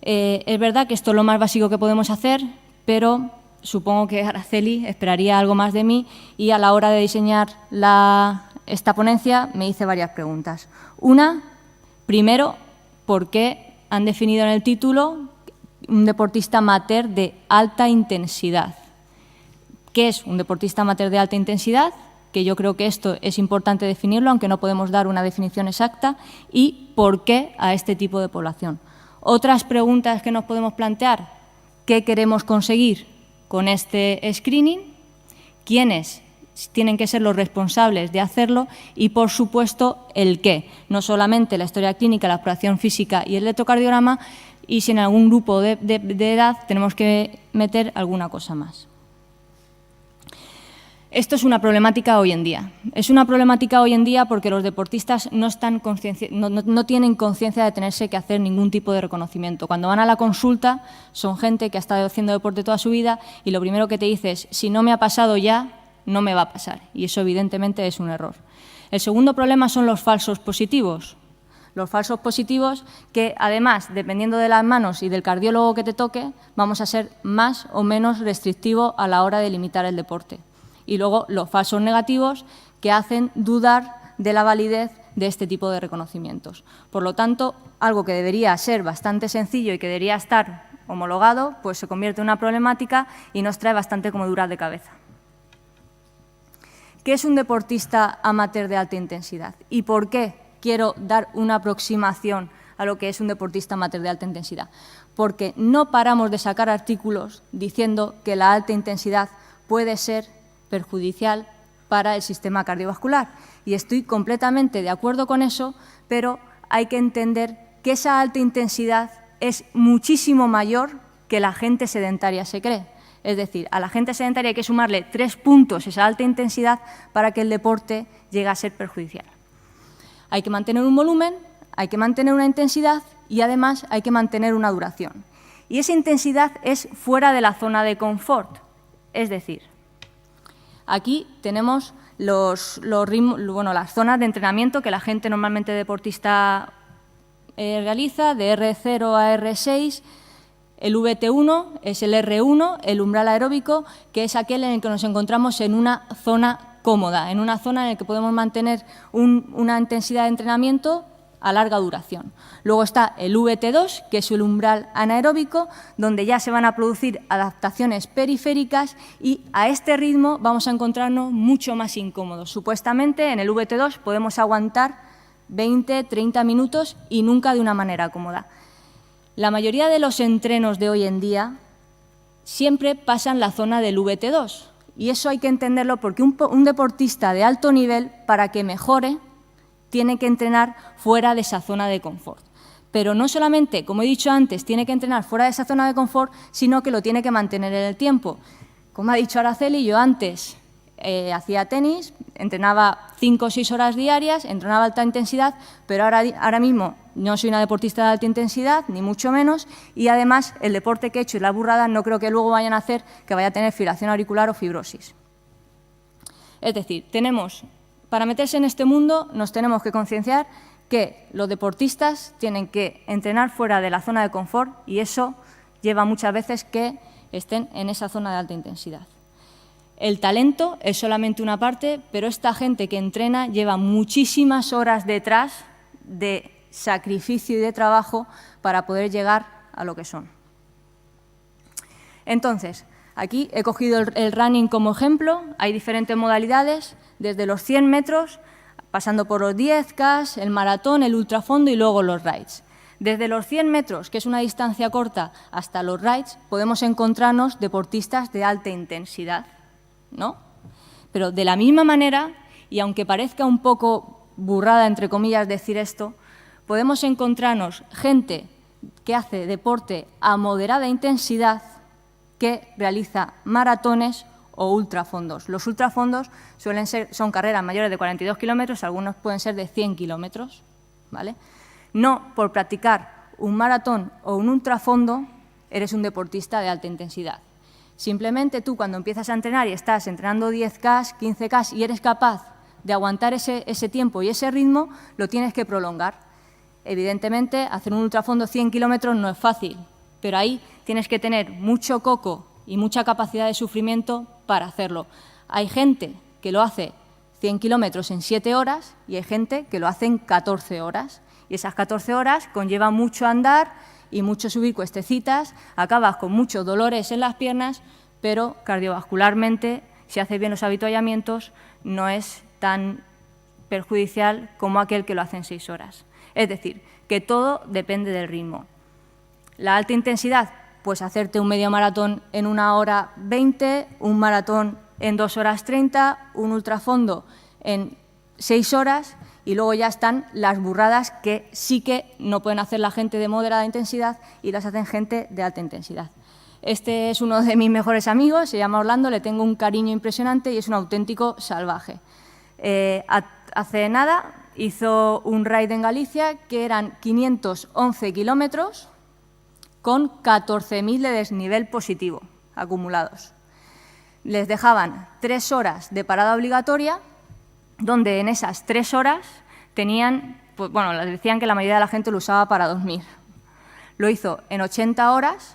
Es verdad que esto es lo más básico que podemos hacer, pero supongo que Araceli esperaría algo más de mí y a la hora de diseñar esta ponencia me hice varias preguntas. Una, primero, ¿por qué han definido en el título un deportista amateur de alta intensidad? ¿Qué es un deportista amateur de alta intensidad? Que yo creo que esto es importante definirlo, aunque no podemos dar una definición exacta. ¿Y por qué a este tipo de población? Otras preguntas que nos podemos plantear: ¿qué queremos conseguir con este screening? ¿Quiénes tienen que ser los responsables de hacerlo? Y, por supuesto, el qué. No solamente la historia clínica, la exploración física y el electrocardiograma, y si en algún grupo de edad tenemos que meter alguna cosa más. Esto es una problemática hoy en día. Es una problemática hoy en día porque los deportistas no tienen conciencia de tenerse que hacer ningún tipo de reconocimiento. Cuando van a la consulta son gente que ha estado haciendo deporte toda su vida y lo primero que te dice es: si no me ha pasado ya, no me va a pasar. Y eso evidentemente es un error. El segundo problema son los falsos positivos. Los falsos positivos que, además, dependiendo de las manos y del cardiólogo que te toque, vamos a ser más o menos restrictivos a la hora de limitar el deporte. Y luego los falsos negativos que hacen dudar de la validez de este tipo de reconocimientos. Por lo tanto, algo que debería ser bastante sencillo y que debería estar homologado, pues se convierte en una problemática y nos trae bastante comodidad de cabeza. ¿Qué es un deportista amateur de alta intensidad? ¿Y por qué quiero dar una aproximación a lo que es un deportista amateur de alta intensidad? Porque no paramos de sacar artículos diciendo que la alta intensidad puede ser perjudicial para el sistema cardiovascular. Y estoy completamente de acuerdo con eso, pero hay que entender que esa alta intensidad es muchísimo mayor que la gente sedentaria se cree. Es decir, a la gente sedentaria hay que sumarle 3 puntos esa alta intensidad para que el deporte llegue a ser perjudicial. Hay que mantener un volumen, hay que mantener una intensidad y además hay que mantener una duración. Y esa intensidad es fuera de la zona de confort. Es decir, aquí tenemos las zonas de entrenamiento que la gente normalmente deportista realiza, de R0 a R6. El VT1 es el R1, el umbral aeróbico, que es aquel en el que nos encontramos en una zona cómoda, en una zona en la que podemos mantener una intensidad de entrenamiento a larga duración. Luego está el VT2, que es el umbral anaeróbico, donde ya se van a producir adaptaciones periféricas y a este ritmo vamos a encontrarnos mucho más incómodos. Supuestamente en el VT2 podemos aguantar 20, 30 minutos y nunca de una manera cómoda. La mayoría de los entrenos de hoy en día siempre pasan la zona del VT2 y eso hay que entenderlo porque un deportista de alto nivel, para que mejore, tiene que entrenar fuera de esa zona de confort. Pero no solamente, como he dicho antes, tiene que entrenar fuera de esa zona de confort, sino que lo tiene que mantener en el tiempo. Como ha dicho Araceli, yo antes hacía tenis, entrenaba 5 o 6 horas diarias, entrenaba a alta intensidad, pero ahora mismo no soy una deportista de alta intensidad, ni mucho menos, y además el deporte que he hecho y las burradas no creo que luego vayan a hacer que vaya a tener fibrilación auricular o fibrosis. Es decir, para meterse en este mundo nos tenemos que concienciar que los deportistas tienen que entrenar fuera de la zona de confort y eso lleva muchas veces que estén en esa zona de alta intensidad. El talento es solamente una parte, pero esta gente que entrena lleva muchísimas horas detrás de sacrificio y de trabajo para poder llegar a lo que son. Entonces, aquí he cogido el running como ejemplo, hay diferentes modalidades, desde los 100 metros, pasando por los 10K, el maratón, el ultrafondo y luego los rides. Desde los 100 metros, que es una distancia corta, hasta los rides, podemos encontrarnos deportistas de alta intensidad, ¿no? Pero de la misma manera, y aunque parezca un poco burrada, entre comillas, decir esto, podemos encontrarnos gente que hace deporte a moderada intensidad que realiza maratones o ultrafondos. Los ultrafondos son carreras mayores de 42 kilómetros, algunos pueden ser de 100 kilómetros, ¿vale? No por practicar un maratón o un ultrafondo, eres un deportista de alta intensidad. Simplemente tú, cuando empiezas a entrenar y estás entrenando 10K, 15K y eres capaz de aguantar ese tiempo y ese ritmo, lo tienes que prolongar. Evidentemente, hacer un ultrafondo 100 kilómetros no es fácil, pero ahí tienes que tener mucho coco y mucha capacidad de sufrimiento para hacerlo. Hay gente que lo hace 100 kilómetros en 7 horas y hay gente que lo hace en 14 horas. Y esas 14 horas conllevan mucho andar y mucho subir cuestecitas, acabas con muchos dolores en las piernas, pero cardiovascularmente, si haces bien los avituallamientos, no es tan perjudicial como aquel que lo hace en 6 horas. Es decir, que todo depende del ritmo. La alta intensidad, pues hacerte un medio maratón en 1 hora 20, un maratón en 2 horas 30, un ultrafondo en 6 horas y luego ya están las burradas que sí que no pueden hacer la gente de moderada intensidad y las hacen gente de alta intensidad. Este es uno de mis mejores amigos, se llama Orlando, le tengo un cariño impresionante y es un auténtico salvaje. Hace nada hizo un raid en Galicia que eran 511 kilómetros con 14.000 de desnivel positivo acumulados. Les dejaban 3 horas de parada obligatoria, donde en esas 3 horas tenían, pues, bueno, les decían que la mayoría de la gente lo usaba para dormir. Lo hizo en 80 horas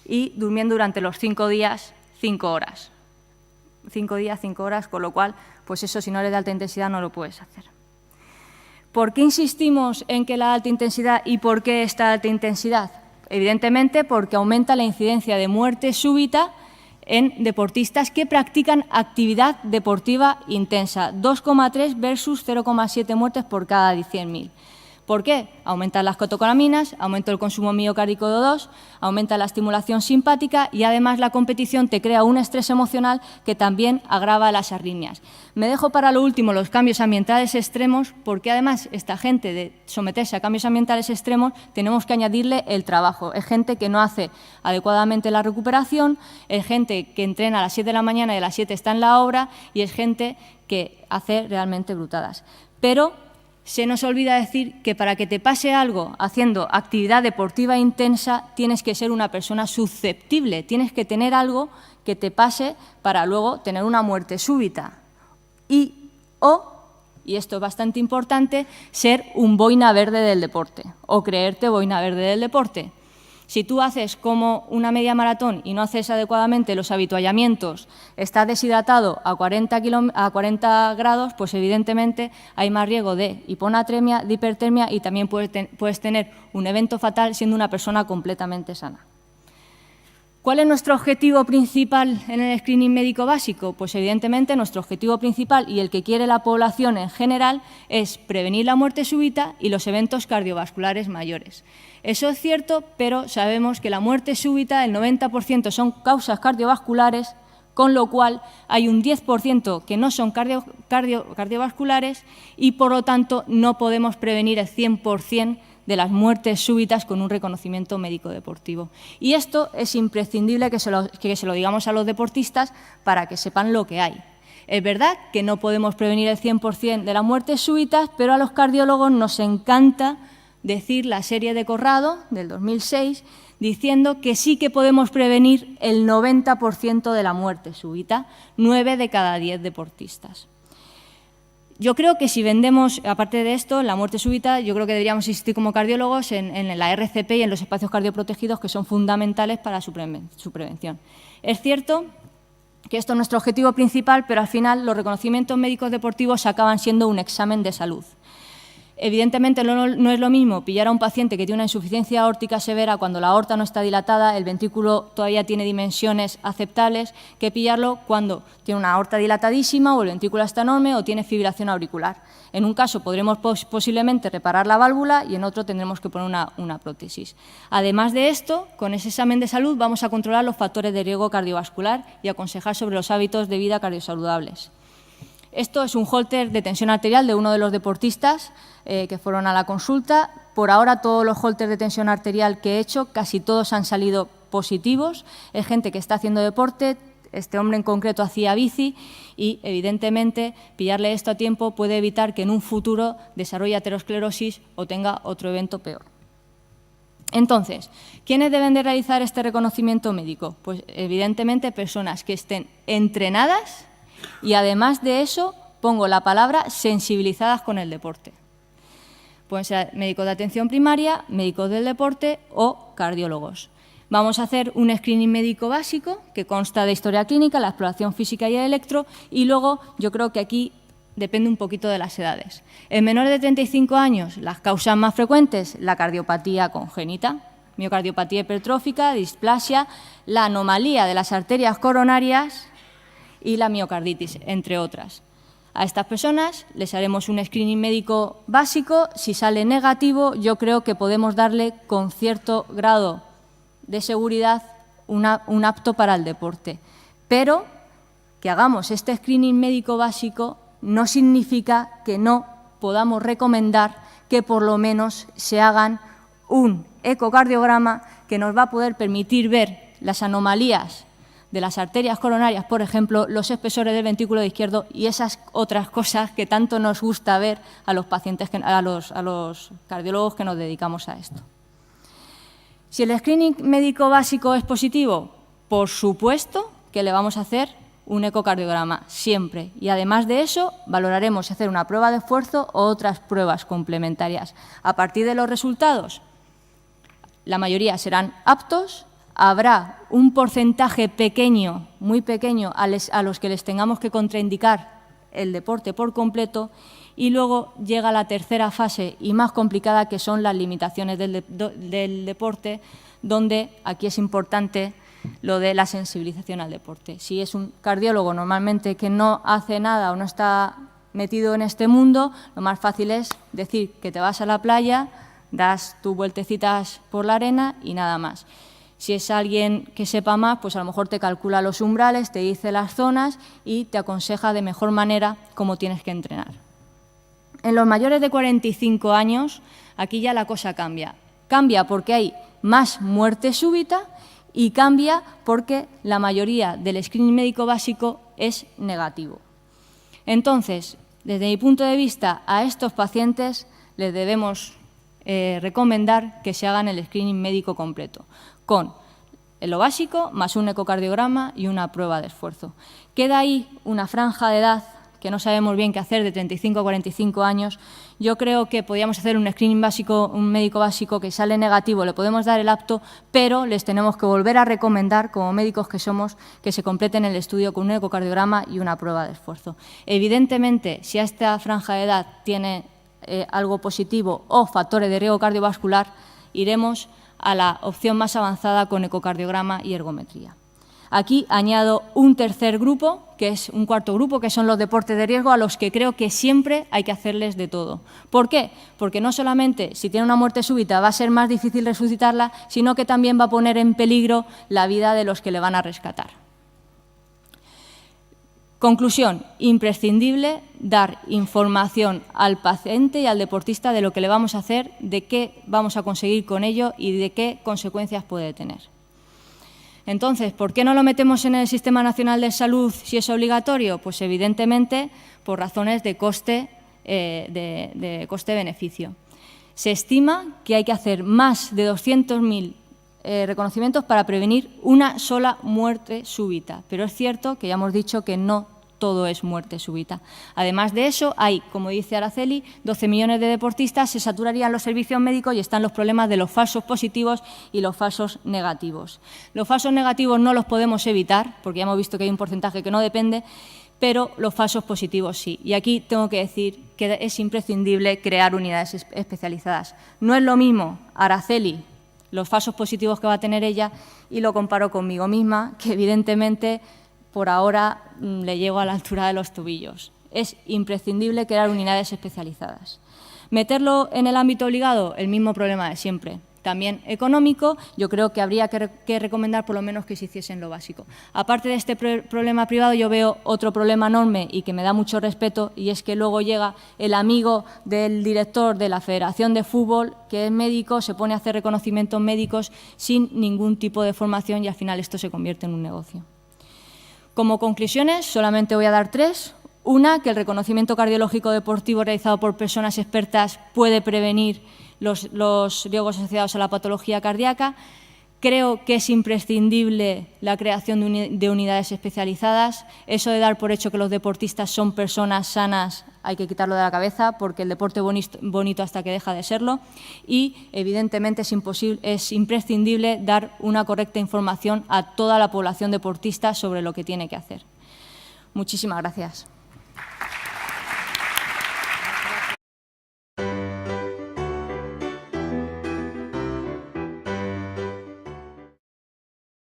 y durmiendo durante los 5 días, 5 horas. 5 días, 5 horas, con lo cual, pues eso, si no eres de alta intensidad, no lo puedes hacer. ¿Por qué insistimos en que la alta intensidad y por qué esta alta intensidad? Evidentemente, porque aumenta la incidencia de muerte súbita en deportistas que practican actividad deportiva intensa, 2,3 versus 0,7 muertes por cada 100.000. ¿Por qué? Aumentan las catecolaminas, aumenta el consumo miocárdico de O2, aumenta la estimulación simpática y además la competición te crea un estrés emocional que también agrava las arritmias. Me dejo para lo último los cambios ambientales extremos porque además esta gente de someterse a cambios ambientales extremos tenemos que añadirle el trabajo. Es gente que no hace adecuadamente la recuperación, es gente que entrena a las 7 de la mañana y a las 7 está en la obra y es gente que hace realmente brutadas. Pero se nos olvida decir que para que te pase algo haciendo actividad deportiva intensa tienes que ser una persona susceptible, tienes que tener algo que te pase para luego tener una muerte súbita. Y esto es bastante importante, ser un boina verde del deporte o creerte boina verde del deporte. Si tú haces como una media maratón y no haces adecuadamente los avituallamientos, estás deshidratado a 40 grados, pues evidentemente hay más riesgo de hiponatremia, de hipertermia y también puedes tener un evento fatal siendo una persona completamente sana. ¿Cuál es nuestro objetivo principal en el screening médico básico? Pues evidentemente nuestro objetivo principal y el que quiere la población en general es prevenir la muerte súbita y los eventos cardiovasculares mayores. Eso es cierto, pero sabemos que la muerte súbita, el 90% son causas cardiovasculares, con lo cual hay un 10% que no son cardiovasculares y, por lo tanto, no podemos prevenir el 100% de las muertes súbitas con un reconocimiento médico deportivo. Y esto es imprescindible que se lo digamos a los deportistas para que sepan lo que hay. Es verdad que no podemos prevenir el 100% de las muertes súbitas, pero a los cardiólogos nos encanta decir la serie de Corrado del 2006, diciendo que sí que podemos prevenir el 90% de la muerte súbita, 9 de cada 10 deportistas. Yo creo que si vendemos, aparte de esto, la muerte súbita, yo creo que deberíamos insistir como cardiólogos en la RCP y en los espacios cardioprotegidos que son fundamentales para su prevención. Es cierto que esto es nuestro objetivo principal, pero al final los reconocimientos médicos deportivos acaban siendo un examen de salud. Evidentemente no es lo mismo pillar a un paciente que tiene una insuficiencia aórtica severa cuando la aorta no está dilatada, el ventrículo todavía tiene dimensiones aceptables, que pillarlo cuando tiene una aorta dilatadísima o el ventrículo está enorme o tiene fibrilación auricular. En un caso podremos posiblemente reparar la válvula y en otro tendremos que poner una prótesis. Además de esto, con ese examen de salud vamos a controlar los factores de riesgo cardiovascular y aconsejar sobre los hábitos de vida cardiosaludables. Esto es un holter de tensión arterial de uno de los deportistas que fueron a la consulta. Por ahora, todos los holters de tensión arterial que he hecho, casi todos han salido positivos. Es gente que está haciendo deporte, este hombre en concreto hacía bici y, evidentemente, pillarle esto a tiempo puede evitar que en un futuro desarrolle aterosclerosis o tenga otro evento peor. Entonces, ¿quiénes deben de realizar este reconocimiento médico? Pues evidentemente personas que estén entrenadas y además de eso pongo la palabra sensibilizadas con el deporte. Pueden ser médicos de atención primaria, médicos del deporte o cardiólogos. Vamos a hacer un screening médico básico que consta de historia clínica, la exploración física y el electro, y luego yo creo que aquí depende un poquito de las edades. En menores de 35 años, las causas más frecuentes, la cardiopatía congénita, miocardiopatía hipertrófica, displasia, la anomalía de las arterias coronarias y la miocarditis, entre otras. A estas personas les haremos un screening médico básico. Si sale negativo, yo creo que podemos darle con cierto grado de seguridad un apto para el deporte. Pero que hagamos este screening médico básico no significa que no podamos recomendar que por lo menos se hagan un ecocardiograma que nos va a poder permitir ver las anomalías de las arterias coronarias, por ejemplo, los espesores del ventrículo izquierdo y esas otras cosas que tanto nos gusta ver a los pacientes, a los cardiólogos que nos dedicamos a esto. Si el screening médico básico es positivo, por supuesto que le vamos a hacer un ecocardiograma, siempre. Y además de eso, valoraremos si hacer una prueba de esfuerzo o otras pruebas complementarias. A partir de los resultados, la mayoría serán aptos, habrá un porcentaje pequeño, muy pequeño, a los que les tengamos que contraindicar el deporte por completo, y luego llega la tercera fase y más complicada, que son las limitaciones del deporte, donde aquí es importante lo de la sensibilización al deporte. Si es un cardiólogo normalmente que no hace nada o no está metido en este mundo, lo más fácil es decir que te vas a la playa, das tus vueltecitas por la arena y nada más. Si es alguien que sepa más, pues a lo mejor te calcula los umbrales, te dice las zonas y te aconseja de mejor manera cómo tienes que entrenar. En los mayores de 45 años, aquí ya la cosa cambia. Cambia porque hay más muerte súbita y cambia porque la mayoría del screening médico básico es negativo. Entonces, desde mi punto de vista, a estos pacientes les debemos recomendar que se hagan el screening médico completo, con lo básico más un ecocardiograma y una prueba de esfuerzo. Queda ahí una franja de edad que no sabemos bien qué hacer, de 35 a 45 años. Yo creo que podríamos hacer un screening básico, un médico básico que sale negativo, le podemos dar el apto, pero les tenemos que volver a recomendar, como médicos que somos, que se completen el estudio con un ecocardiograma y una prueba de esfuerzo. Evidentemente, si a esta franja de edad tiene algo positivo o factores de riesgo cardiovascular, iremos a la opción más avanzada con ecocardiograma y ergometría. Aquí añado un tercer grupo, que es un cuarto grupo, que son los deportes de riesgo, a los que creo que siempre hay que hacerles de todo. ¿Por qué? Porque no solamente si tiene una muerte súbita va a ser más difícil resucitarla, sino que también va a poner en peligro la vida de los que le van a rescatar. Conclusión, imprescindible dar información al paciente y al deportista de lo que le vamos a hacer, de qué vamos a conseguir con ello y de qué consecuencias puede tener. Entonces, ¿por qué no lo metemos en el Sistema Nacional de Salud si es obligatorio? Pues evidentemente por razones de coste-beneficio. Se estima que hay que hacer más de 200.000 reconocimientos para prevenir una sola muerte súbita, pero es cierto que ya hemos dicho que no todo es muerte súbita. Además de eso, hay, como dice Araceli, 12 millones de deportistas, se saturarían los servicios médicos y están los problemas de los falsos positivos y los falsos negativos. Los falsos negativos no los podemos evitar, porque ya hemos visto que hay un porcentaje que no depende, pero los falsos positivos sí. Y aquí tengo que decir que es imprescindible crear unidades especializadas. No es lo mismo, Araceli, los falsos positivos que va a tener ella, y lo comparo conmigo misma, que evidentemente por ahora le llego a la altura de los tobillos. Es imprescindible crear unidades especializadas. Meterlo en el ámbito obligado, el mismo problema de siempre. También económico, yo creo que habría que recomendar por lo menos que se hiciese en lo básico. Aparte de este problema privado, yo veo otro problema enorme y que me da mucho respeto, y es que luego llega el amigo del director de la Federación de Fútbol, que es médico, se pone a hacer reconocimientos médicos sin ningún tipo de formación y al final esto se convierte en un negocio. Como conclusiones, solamente voy a dar 3. Una, que el reconocimiento cardiológico deportivo realizado por personas expertas puede prevenir los riesgos asociados a la patología cardíaca. Creo que es imprescindible la creación de unidades especializadas. Eso de dar por hecho que los deportistas son personas sanas hay que quitarlo de la cabeza, porque el deporte bonito hasta que deja de serlo. Y, evidentemente, es imprescindible dar una correcta información a toda la población deportista sobre lo que tiene que hacer. Muchísimas gracias.